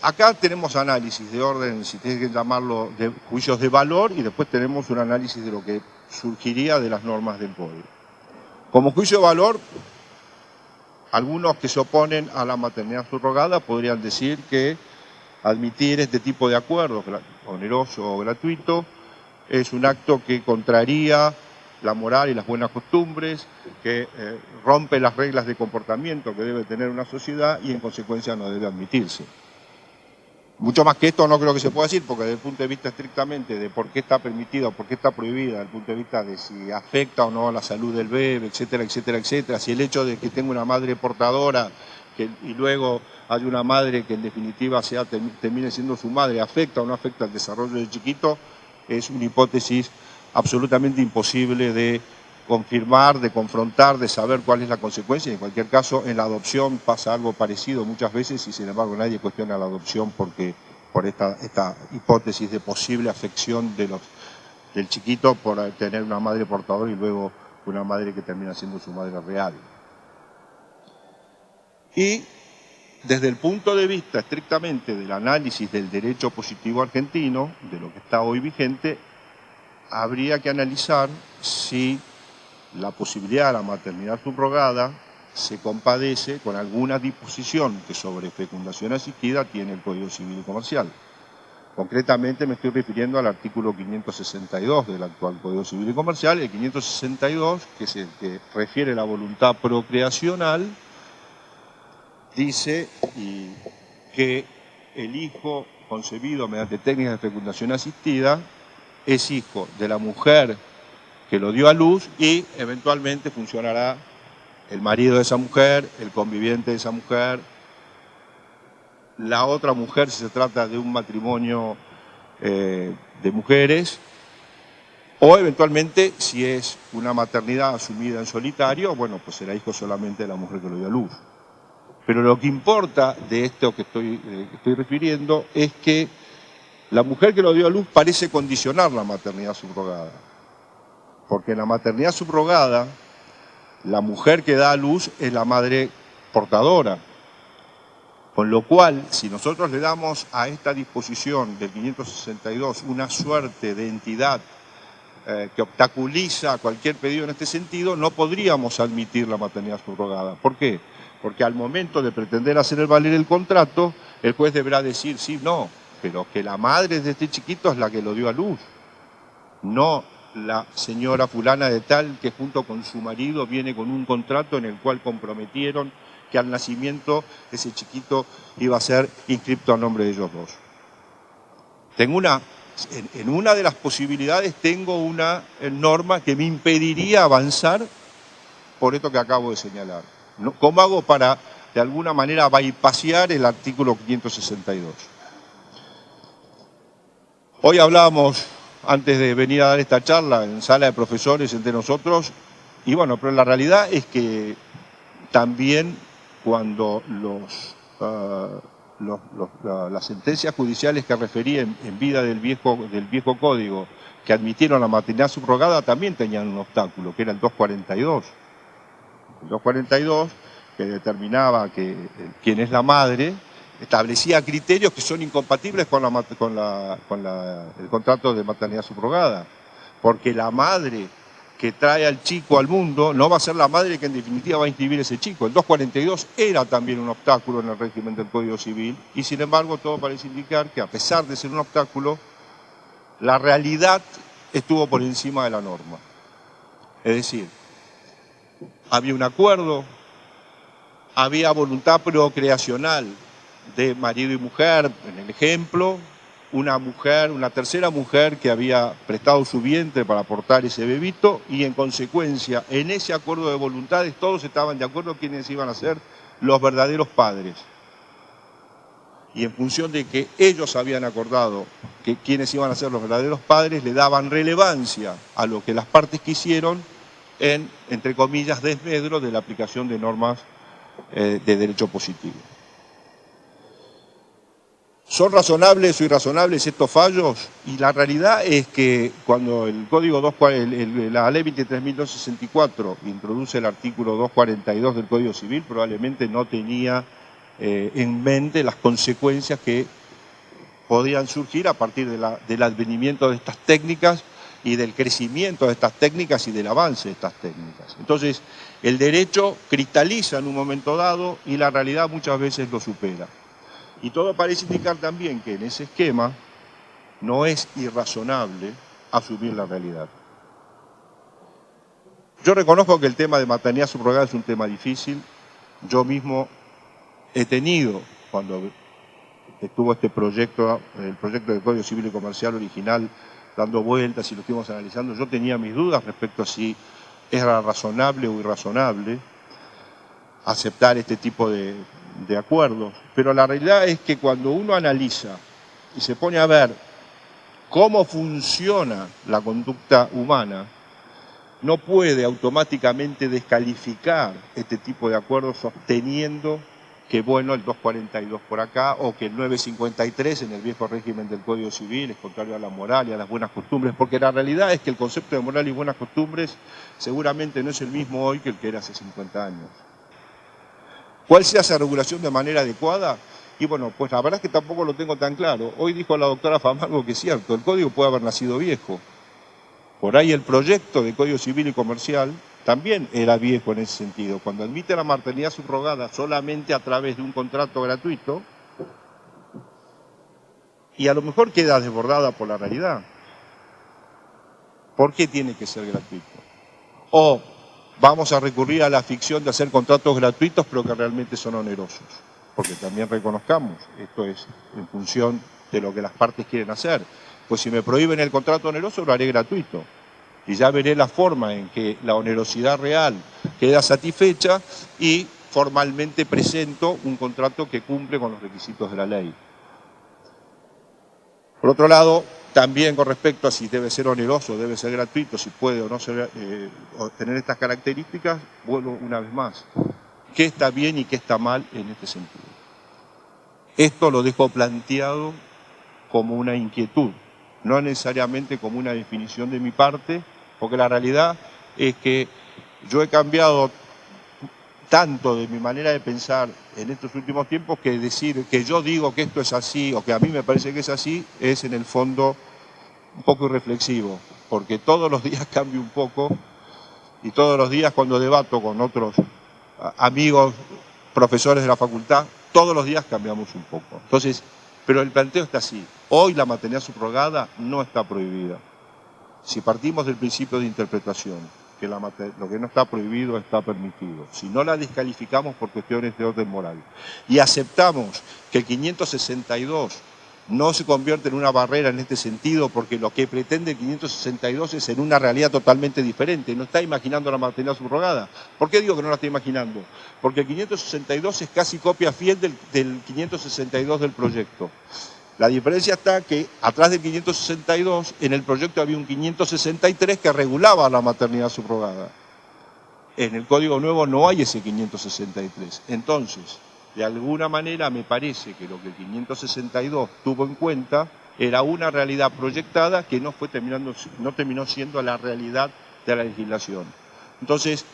Acá tenemos análisis de orden, si tienes que llamarlo, de juicios de valor, y después tenemos un análisis de lo que surgiría de las normas del código. Como juicio de valor, algunos que se oponen a la maternidad subrogada podrían decir que admitir este tipo de acuerdos, oneroso o gratuito, es un acto que contraría la moral y las buenas costumbres, que rompe las reglas de comportamiento que debe tener una sociedad y en consecuencia no debe admitirse. Mucho más que esto no creo que se pueda decir, porque desde el punto de vista estrictamente de por qué está permitida o por qué está prohibida, desde el punto de vista de si afecta o no a la salud del bebé, etcétera, etcétera, etcétera, si el hecho de que tenga una madre portadora y luego hay una madre que en definitiva termine siendo su madre, afecta o no afecta al desarrollo del chiquito, es una hipótesis absolutamente imposible de confirmar, de confrontar, de saber cuál es la consecuencia. En cualquier caso, en la adopción pasa algo parecido muchas veces y sin embargo nadie cuestiona la adopción por esta hipótesis de posible afección del chiquito por tener una madre portadora y luego una madre que termina siendo su madre real. Y desde el punto de vista estrictamente del análisis del derecho positivo argentino, de lo que está hoy vigente, habría que analizar si la posibilidad de la maternidad subrogada se compadece con alguna disposición que sobre fecundación asistida tiene el Código Civil y Comercial. Concretamente me estoy refiriendo al artículo 562 del actual Código Civil y Comercial, el 562, que es el que refiere a la voluntad procreacional, dice que el hijo concebido mediante técnicas de fecundación asistida es hijo de la mujer que lo dio a luz y eventualmente funcionará el marido de esa mujer, el conviviente de esa mujer, la otra mujer si se trata de un matrimonio de mujeres, o eventualmente si es una maternidad asumida en solitario, bueno, pues será hijo solamente de la mujer que lo dio a luz. Pero lo que importa de esto que estoy refiriendo es que la mujer que lo dio a luz parece condicionar la maternidad subrogada. Porque en la maternidad subrogada, la mujer que da a luz es la madre portadora. Con lo cual, si nosotros le damos a esta disposición del 562 una suerte de entidad que obstaculiza cualquier pedido en este sentido, no podríamos admitir la maternidad subrogada. ¿Por qué? Porque al momento de pretender hacer valer el contrato, el juez deberá decir, sí, no, pero que la madre de este chiquito es la que lo dio a luz, no la señora fulana de tal que junto con su marido viene con un contrato en el cual comprometieron que al nacimiento ese chiquito iba a ser inscripto a nombre de ellos dos. En una de las posibilidades tengo una norma que me impediría avanzar por esto que acabo de señalar. ¿Cómo hago para, de alguna manera, bypassear el artículo 562? Hoy hablábamos, antes de venir a dar esta charla, en sala de profesores entre nosotros, y bueno, pero la realidad es que también cuando las sentencias judiciales que referí en vida del viejo código que admitieron la maternidad subrogada también tenían un obstáculo, que era el 242. El 242, que determinaba que quién es la madre, establecía criterios que son incompatibles con el contrato de maternidad subrogada, porque la madre que trae al chico al mundo no va a ser la madre que en definitiva va a inscribir ese chico. El 242 era también un obstáculo en el régimen del Código Civil y sin embargo todo parece indicar que a pesar de ser un obstáculo, la realidad estuvo por encima de la norma. Es decir, había un acuerdo, había voluntad procreacional de marido y mujer, en el ejemplo, una tercera mujer que había prestado su vientre para aportar ese bebito y en consecuencia en ese acuerdo de voluntades todos estaban de acuerdo quiénes iban a ser los verdaderos padres. Y en función de que ellos habían acordado que quiénes iban a ser los verdaderos padres, le daban relevancia a lo que las partes quisieron en, entre comillas, desmedro de la aplicación de normas de derecho positivo. ¿Son razonables o irrazonables estos fallos? Y la realidad es que cuando el Código la Ley 23.264 introduce el artículo 242 del Código Civil, probablemente no tenía en mente las consecuencias que podían surgir a partir del advenimiento de estas técnicas y del crecimiento de estas técnicas y del avance de estas técnicas. Entonces, el derecho cristaliza en un momento dado y la realidad muchas veces lo supera. Y todo parece indicar también que en ese esquema no es irrazonable asumir la realidad. Yo reconozco que el tema de maternidad subrogada es un tema difícil. Yo mismo he tenido, cuando estuvo este proyecto, el proyecto del Código Civil y Comercial original, dando vueltas y lo estuvimos analizando, yo tenía mis dudas respecto a si era razonable o irrazonable aceptar este tipo de acuerdos. Pero la realidad es que cuando uno analiza y se pone a ver cómo funciona la conducta humana, no puede automáticamente descalificar este tipo de acuerdos sosteniendo que, bueno, el 242 por acá o que el 953 en el viejo régimen del Código Civil es contrario a la moral y a las buenas costumbres, porque la realidad es que el concepto de moral y buenas costumbres seguramente no es el mismo hoy que el que era hace 50 años. ¿Cuál sea esa regulación de manera adecuada? Y bueno, pues la verdad es que tampoco lo tengo tan claro. Hoy dijo la doctora Famargo que es cierto, el código puede haber nacido viejo. Por ahí el proyecto de Código Civil y Comercial también era viejo en ese sentido. Cuando admite la maternidad subrogada solamente a través de un contrato gratuito, y a lo mejor queda desbordada por la realidad. ¿Por qué tiene que ser gratuito? O vamos a recurrir a la ficción de hacer contratos gratuitos pero que realmente son onerosos. Porque también reconozcamos, esto es en función de lo que las partes quieren hacer. Pues si me prohíben el contrato oneroso, lo haré gratuito. Y ya veré la forma en que la onerosidad real queda satisfecha y formalmente presento un contrato que cumple con los requisitos de la ley. Por otro lado, también con respecto a si debe ser oneroso, debe ser gratuito, si puede o no ser, tener estas características, vuelvo una vez más. ¿Qué está bien y qué está mal en este sentido? Esto lo dejo planteado como una inquietud, no necesariamente como una definición de mi parte, porque la realidad es que yo he cambiado tanto de mi manera de pensar en estos últimos tiempos que decir que yo digo que esto es así o que a mí me parece que es así es en el fondo un poco irreflexivo, porque todos los días cambio un poco y todos los días cuando debato con otros amigos, profesores de la facultad, todos los días cambiamos un poco. Entonces, pero el planteo está así. Hoy la maternidad subrogada no está prohibida. Si partimos del principio de interpretación, que lo que no está prohibido está permitido, si no la descalificamos por cuestiones de orden moral y aceptamos que el 562 no se convierte en una barrera en este sentido porque lo que pretende el 562 es en una realidad totalmente diferente, no está imaginando la maternidad subrogada. ¿Por qué digo que no la está imaginando? Porque el 562 es casi copia fiel del 562 del proyecto. La diferencia está que atrás del 562 en el proyecto había un 563 que regulaba la maternidad subrogada. En el Código Nuevo no hay ese 563. Entonces, de alguna manera me parece que lo que el 562 tuvo en cuenta era una realidad proyectada que no terminó siendo la realidad de la legislación. Entonces,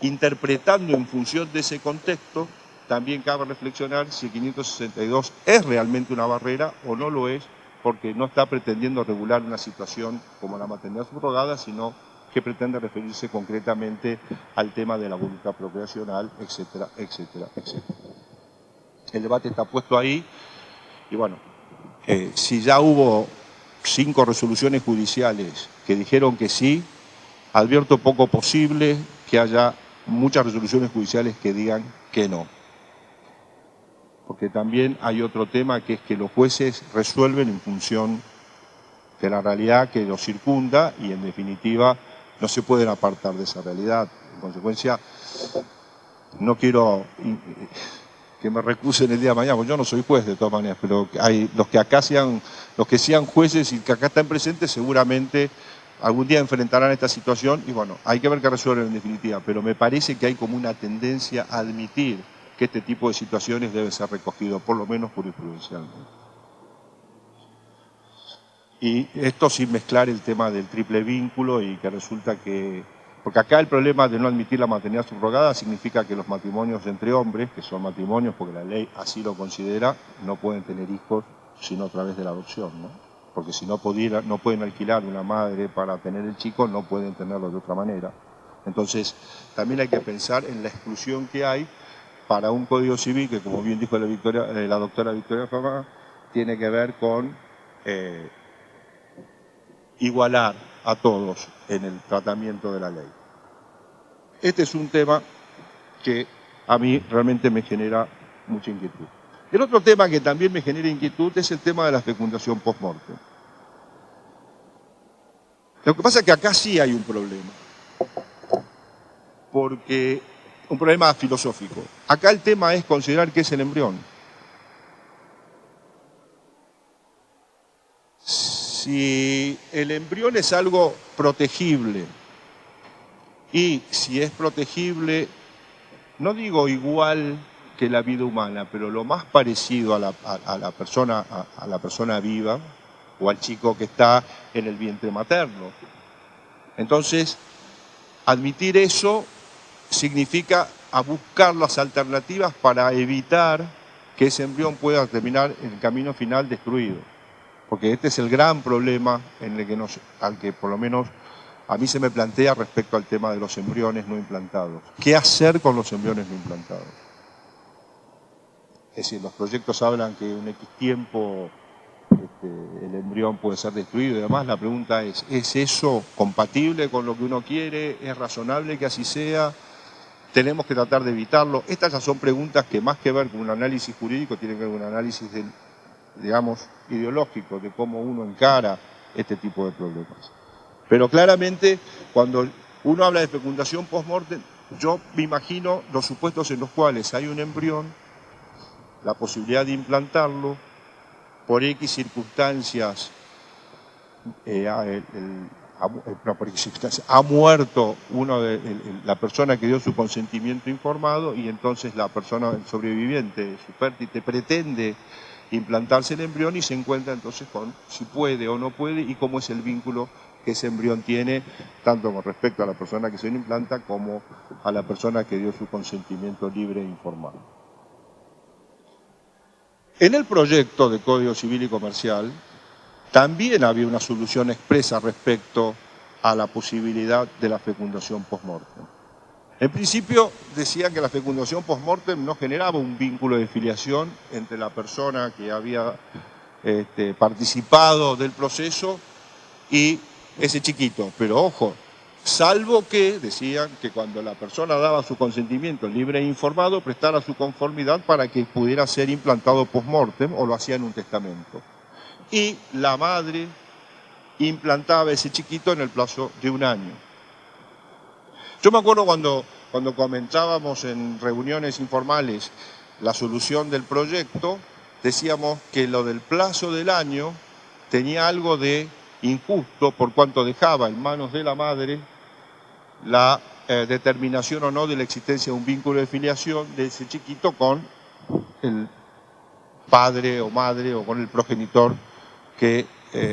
interpretando en función de ese contexto, también cabe reflexionar si el 562 es realmente una barrera o no lo es, porque no está pretendiendo regular una situación como la maternidad subrogada, sino que pretende referirse concretamente al tema de la voluntad procreacional, etcétera, etcétera, etcétera. El debate está puesto ahí y bueno, si ya hubo 5 resoluciones judiciales que dijeron que sí, advierto poco posible que haya muchas resoluciones judiciales que digan que no. Porque también hay otro tema que es que los jueces resuelven en función de la realidad que los circunda y en definitiva no se pueden apartar de esa realidad. En consecuencia, no quiero que me recusen el día de mañana, porque yo no soy juez de todas maneras, pero hay los que sean jueces y que acá están presentes seguramente algún día enfrentarán esta situación y bueno, hay que ver qué resuelven en definitiva, pero me parece que hay como una tendencia a admitir que este tipo de situaciones debe ser recogido, por lo menos jurisprudencialmente. Y esto sin mezclar el tema del triple vínculo y que resulta que... Porque acá el problema de no admitir la maternidad subrogada significa que los matrimonios entre hombres, que son matrimonios porque la ley así lo considera, no pueden tener hijos sino a través de la adopción, ¿no? Porque si no pueden alquilar una madre para tener el chico, no pueden tenerlo de otra manera. Entonces, también hay que pensar en la exclusión que hay para un código civil que, como bien dijo la doctora Victoria Fama, tiene que ver con igualar a todos en el tratamiento de la ley. Este es un tema que a mí realmente me genera mucha inquietud. El otro tema que también me genera inquietud es el tema de la fecundación post-mortem. Lo que pasa es que acá sí hay un problema, porque un problema filosófico. Acá el tema es considerar qué es el embrión. Si el embrión es algo protegible, y si es protegible, no digo igual que la vida humana, pero lo más parecido a la persona viva, o al chico que está en el vientre materno. Entonces, admitir eso significa a buscar las alternativas para evitar que ese embrión pueda terminar en el camino final destruido. Porque este es el gran problema en el que al que por lo menos a mí se me plantea respecto al tema de los embriones no implantados. ¿Qué hacer con los embriones no implantados? Es decir, los proyectos hablan que en X tiempo el embrión puede ser destruido y demás. La pregunta es eso compatible con lo que uno quiere? ¿Es razonable que así sea? ¿Tenemos que tratar de evitarlo? Estas ya son preguntas que más que ver con un análisis jurídico tienen que ver con un análisis digamos, ideológico de cómo uno encara este tipo de problemas. Pero claramente, cuando uno habla de fecundación post-mortem, yo me imagino los supuestos en los cuales hay un embrión, la posibilidad de implantarlo, por X circunstancias, ha muerto la persona que dio su consentimiento informado y entonces la persona, el sobreviviente, su fértil, pretende implantarse el embrión y se encuentra entonces con si puede o no puede y cómo es el vínculo que ese embrión tiene, tanto con respecto a la persona que se lo implanta como a la persona que dio su consentimiento libre e informado. En el proyecto de Código Civil y Comercial también había una solución expresa respecto a la posibilidad de la fecundación post-mortem. En principio decían que la fecundación post-mortem no generaba un vínculo de filiación entre la persona que había participado del proceso y ese chiquito. Pero ojo, salvo que, decían, que cuando la persona daba su consentimiento libre e informado, prestara su conformidad para que pudiera ser implantado post-mortem o lo hacía en un testamento. Y la madre implantaba ese chiquito en el plazo de 1 año. Yo me acuerdo cuando comentábamos en reuniones informales la solución del proyecto, decíamos que lo del plazo del año tenía algo de injusto por cuanto dejaba en manos de la madre la determinación o no de la existencia de un vínculo de filiación de ese chiquito con el padre o madre o con el progenitor que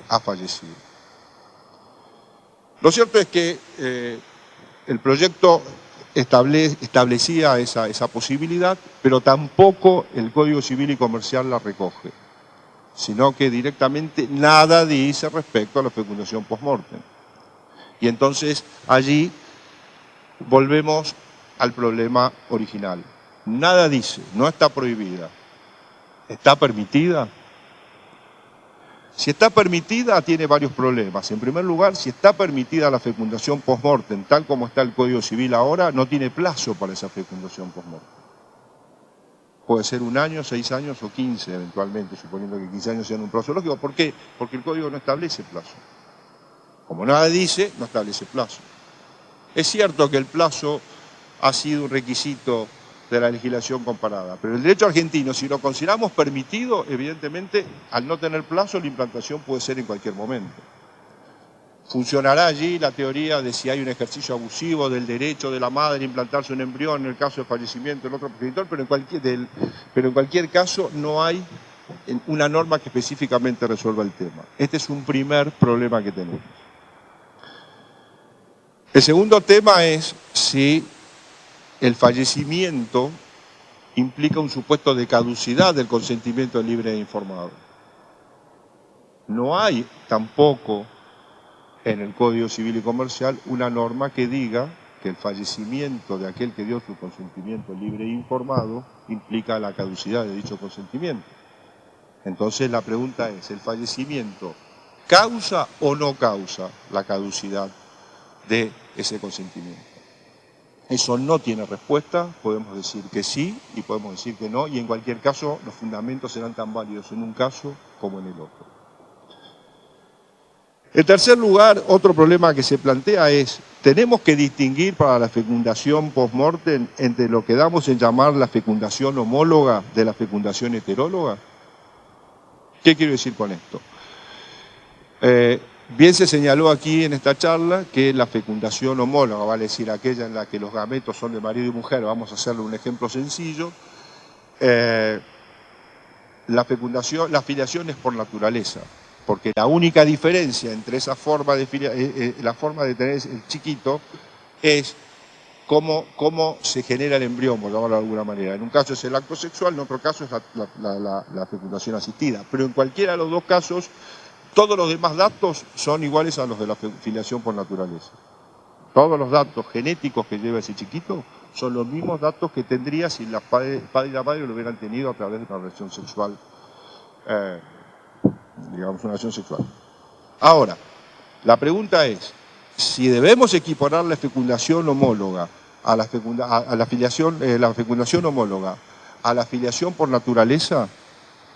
ha fallecido. Lo cierto es que el proyecto establecía esa posibilidad, pero tampoco el Código Civil y Comercial la recoge, sino que directamente nada dice respecto a la fecundación post-mortem. Y entonces allí volvemos al problema original. Nada dice, no está prohibida. ¿Está permitida? Si está permitida, tiene varios problemas. En primer lugar, si está permitida la fecundación post-mortem, tal como está el Código Civil ahora, no tiene plazo para esa fecundación post-mortem. Puede ser 1 año, 6 años o 15 eventualmente, suponiendo que 15 años sean un plazo lógico. ¿Por qué? Porque el Código no establece plazo. Como nada dice, no establece plazo. Es cierto que el plazo ha sido un requisito de la legislación comparada, pero el derecho argentino, si lo consideramos permitido, evidentemente, al no tener plazo, la implantación puede ser en cualquier momento. Funcionará allí la teoría de si hay un ejercicio abusivo del derecho de la madre a implantarse un embrión en el caso de fallecimiento del otro progenitor, pero en cualquier caso no hay una norma que específicamente resuelva el tema. Este es un primer problema que tenemos. El segundo tema es si el fallecimiento implica un supuesto de caducidad del consentimiento libre e informado. No hay tampoco en el Código Civil y Comercial una norma que diga que el fallecimiento de aquel que dio su consentimiento libre e informado implica la caducidad de dicho consentimiento. Entonces la pregunta es, ¿el fallecimiento causa o no causa la caducidad de ese consentimiento? Eso no tiene respuesta, podemos decir que sí y podemos decir que no, y en cualquier caso los fundamentos serán tan válidos en un caso como en el otro. En tercer lugar, otro problema que se plantea es, tenemos que distinguir para la fecundación post-mortem entre lo que damos en llamar la fecundación homóloga de la fecundación heteróloga. ¿Qué quiero decir con esto? Bien se señaló aquí en esta charla que la fecundación homóloga, vale decir aquella en la que los gametos son de marido y mujer, vamos a hacerle un ejemplo sencillo, la filiación es por naturaleza, porque la única diferencia entre esa forma de la forma de tener el chiquito es cómo se genera el embrión, por llamarlo de alguna manera. En un caso es el acto sexual, en otro caso es la fecundación asistida, pero en cualquiera de los dos casos todos los demás datos son iguales a los de la filiación por naturaleza. Todos los datos genéticos que lleva ese chiquito son los mismos datos que tendría si el padre y la madre lo hubieran tenido a través de una relación sexual, digamos una relación sexual. Ahora, la pregunta es, si debemos equiparar la fecundación homóloga a la fecundación homóloga a la filiación por naturaleza,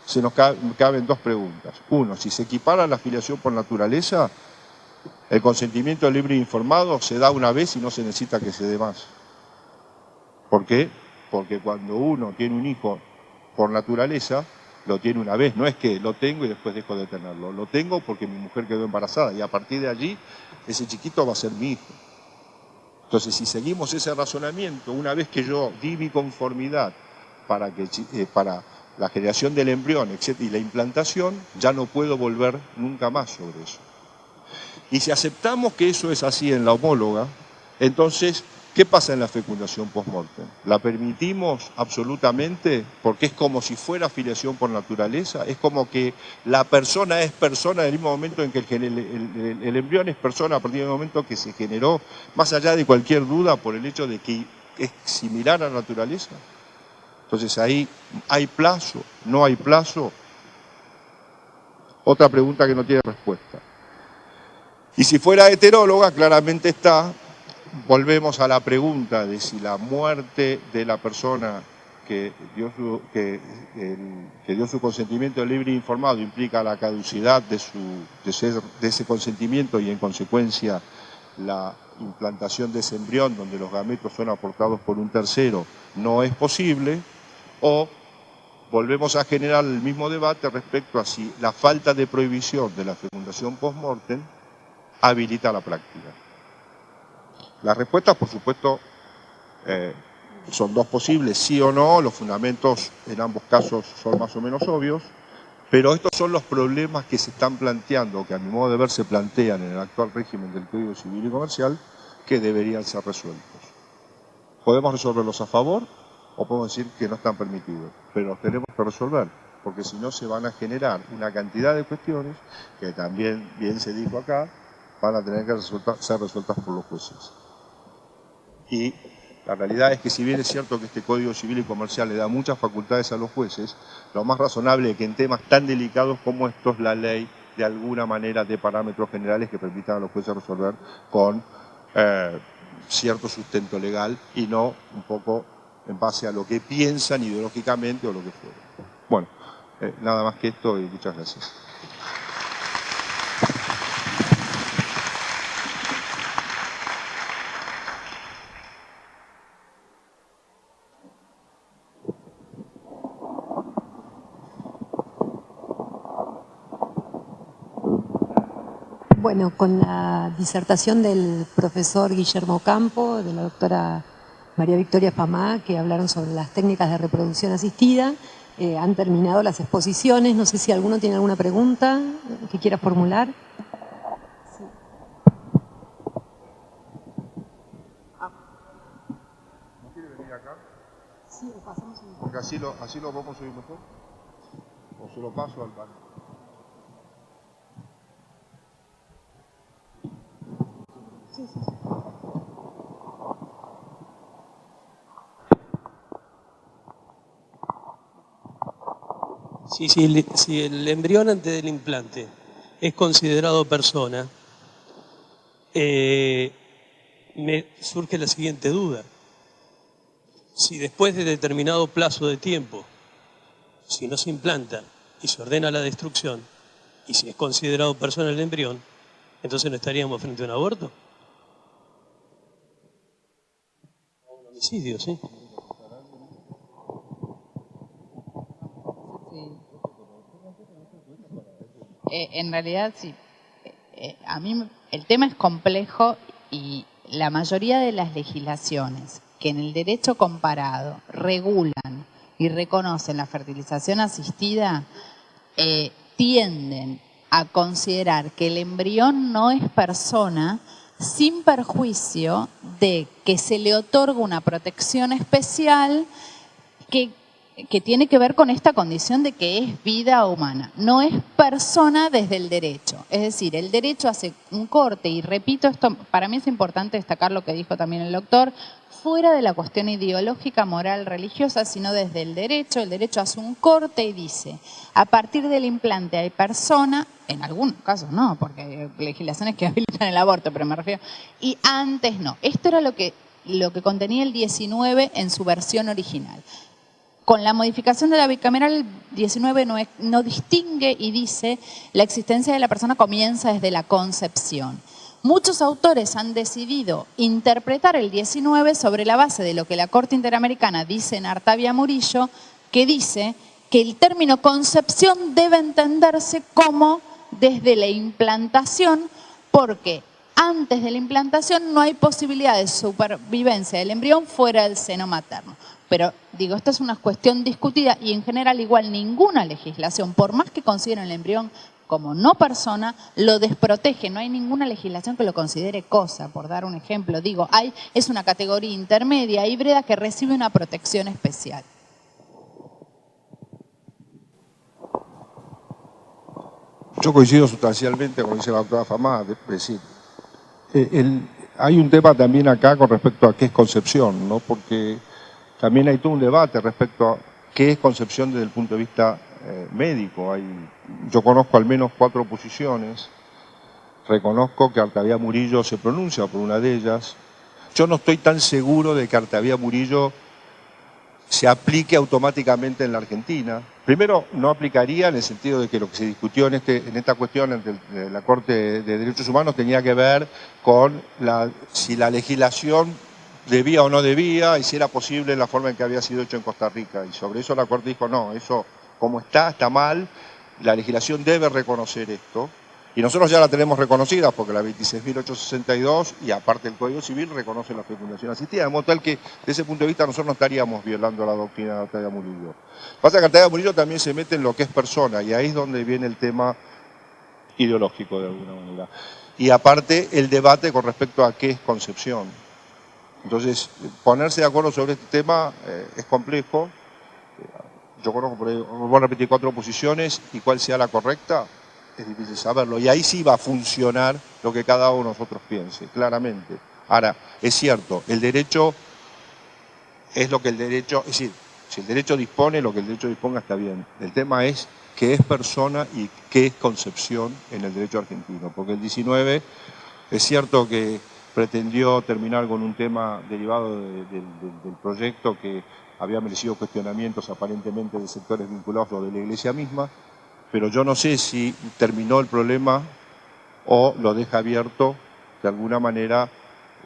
se nos caben dos preguntas. Uno, si se equipara la filiación por naturaleza, el consentimiento libre e informado se da una vez y no se necesita que se dé más. ¿Por qué? Porque cuando uno tiene un hijo por naturaleza, lo tiene una vez. No es que lo tengo y después dejo de tenerlo. Lo tengo porque mi mujer quedó embarazada y a partir de allí ese chiquito va a ser mi hijo. Entonces, si seguimos ese razonamiento, una vez que yo di mi conformidad para la generación del embrión y la implantación, ya no puedo volver nunca más sobre eso. Y si aceptamos que eso es así en la homóloga, entonces, ¿qué pasa en la fecundación post-mortem? ¿La permitimos absolutamente? Porque es como si fuera filiación por naturaleza, es como que la persona es persona en el mismo momento en que el embrión es persona a partir del momento que se generó, más allá de cualquier duda por el hecho de que es similar a la naturaleza. Entonces ahí, ¿hay plazo? ¿No hay plazo? Otra pregunta que no tiene respuesta. Y si fuera heteróloga, claramente está, volvemos a la pregunta de si la muerte de la persona que dio su consentimiento libre e informado implica la caducidad de ese consentimiento y en consecuencia la implantación de ese embrión donde los gametos son aportados por un tercero no es posible, o volvemos a generar el mismo debate respecto a si la falta de prohibición de la fecundación post-mortem habilita la práctica. Las respuestas, por supuesto, son dos posibles, sí o no. Los fundamentos en ambos casos son más o menos obvios, pero estos son los problemas que se están planteando, que a mi modo de ver se plantean en el actual régimen del Código Civil y Comercial, que deberían ser resueltos. Podemos resolverlos a favor o podemos decir que no están permitidos, pero los tenemos que resolver, porque si no se van a generar una cantidad de cuestiones que también, bien se dijo acá, van a tener que ser resueltas por los jueces. Y la realidad es que si bien es cierto que este Código Civil y Comercial le da muchas facultades a los jueces, lo más razonable es que en temas tan delicados como estos la ley de alguna manera dé parámetros generales que permitan a los jueces resolver con cierto sustento legal y no un poco en base a lo que piensan ideológicamente o lo que fuera. Bueno, nada más que esto y muchas gracias. Bueno, con la disertación del profesor Guillermo Campo, de la doctora María Victoria Pamá, que hablaron sobre las técnicas de reproducción asistida, han terminado las exposiciones. No sé si alguno tiene alguna pregunta que quiera formular. Sí. ¿No quiere venir acá? Sí, lo pasamos en... Porque así lo vamos a subir mejor. O se lo paso al panel. Sí, sí, sí. Si el embrión antes del implante es considerado persona, me surge la siguiente duda. Si después de determinado plazo de tiempo, si no se implanta y se ordena la destrucción, y si es considerado persona el embrión, entonces no estaríamos frente a un aborto. Un homicidio, ¿sí? En realidad, sí. A mí el tema es complejo y la mayoría de las legislaciones que en el derecho comparado regulan y reconocen la fertilización asistida tienden a considerar que el embrión no es persona sin perjuicio de que se le otorga una protección especial que tiene que ver con esta condición de que es vida humana. No es persona desde el derecho. Es decir, el derecho hace un corte, y repito esto, para mí es importante destacar lo que dijo también el doctor, fuera de la cuestión ideológica, moral, religiosa, sino desde el derecho hace un corte y dice, a partir del implante hay persona, en algunos casos no, porque hay legislaciones que habilitan el aborto, pero me refiero, y antes no. Esto era lo que contenía el 19 en su versión original. Con la modificación de la bicameral, el 19 no distingue y dice la existencia de la persona comienza desde la concepción. Muchos autores han decidido interpretar el 19 sobre la base de lo que la Corte Interamericana dice en Artavia Murillo, que dice que el término concepción debe entenderse como desde la implantación, porque antes de la implantación no hay posibilidad de supervivencia del embrión fuera del seno materno. Pero, digo, esta es una cuestión discutida y en general igual ninguna legislación, por más que consideren el embrión como no persona, lo desprotege. No hay ninguna legislación que lo considere cosa, por dar un ejemplo. Digo, es una categoría intermedia, híbrida, que recibe una protección especial. Yo coincido sustancialmente con lo que dice la doctora Famá, es decir, hay un tema también acá con respecto a qué es concepción, ¿no? Porque también hay todo un debate respecto a qué es concepción desde el punto de vista médico. Yo conozco al menos 4 posiciones, reconozco que Artavia Murillo se pronuncia por una de ellas. Yo no estoy tan seguro de que Artavia Murillo se aplique automáticamente en la Argentina. Primero, no aplicaría en el sentido de que lo que se discutió en esta cuestión ante la Corte de Derechos Humanos tenía que ver con si la legislación debía o no debía, y si era posible la forma en que había sido hecho en Costa Rica. Y sobre eso la Corte dijo, no, eso como está mal, la legislación debe reconocer esto. Y nosotros ya la tenemos reconocida, porque la 26.862 y aparte el Código Civil reconoce la fecundación asistida, de modo tal que, desde ese punto de vista, nosotros no estaríamos violando la doctrina de Artavia Murillo. Pasa que Artavia Murillo también se mete en lo que es persona, y ahí es donde viene el tema ideológico, de alguna manera. Y aparte, el debate con respecto a qué es concepción. Entonces, ponerse de acuerdo sobre este tema es complejo. Yo conozco, voy a repetir 4 posiciones, y cuál sea la correcta, es difícil saberlo. Y ahí sí va a funcionar lo que cada uno de nosotros piense, claramente. Ahora, es cierto, el derecho es lo que el derecho, es decir, si el derecho dispone, lo que el derecho disponga está bien. El tema es qué es persona y qué es concepción en el derecho argentino. Porque el 19 es cierto que pretendió terminar con un tema derivado del proyecto que había merecido cuestionamientos aparentemente de sectores vinculados o de la Iglesia misma, pero yo no sé si terminó el problema o lo deja abierto de alguna manera,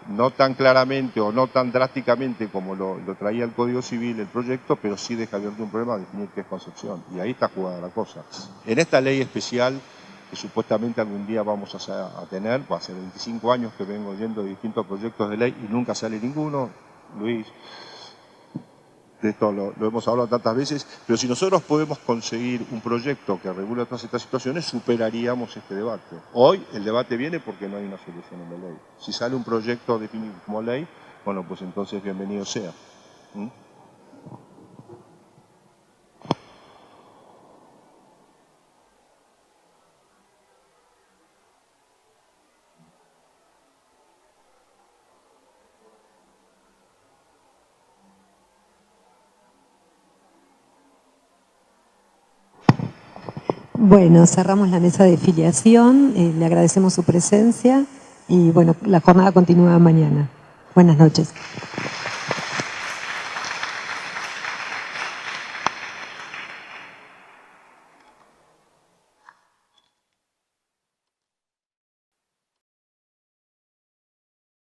no tan claramente o no tan drásticamente como lo traía el Código Civil, el proyecto, pero sí deja abierto un problema de definir qué es concepción. Y ahí está jugada la cosa. En esta ley especial, que supuestamente algún día vamos a tener, hace 25 años que vengo oyendo de distintos proyectos de ley y nunca sale ninguno, Luis, de esto lo hemos hablado tantas veces, pero si nosotros podemos conseguir un proyecto que regule todas estas situaciones, superaríamos este debate. Hoy el debate viene porque no hay una solución en la ley. Si sale un proyecto definido como ley, bueno, pues entonces bienvenido sea. Bueno, cerramos la mesa de filiación, le agradecemos su presencia y bueno, la jornada continúa mañana. Buenas noches.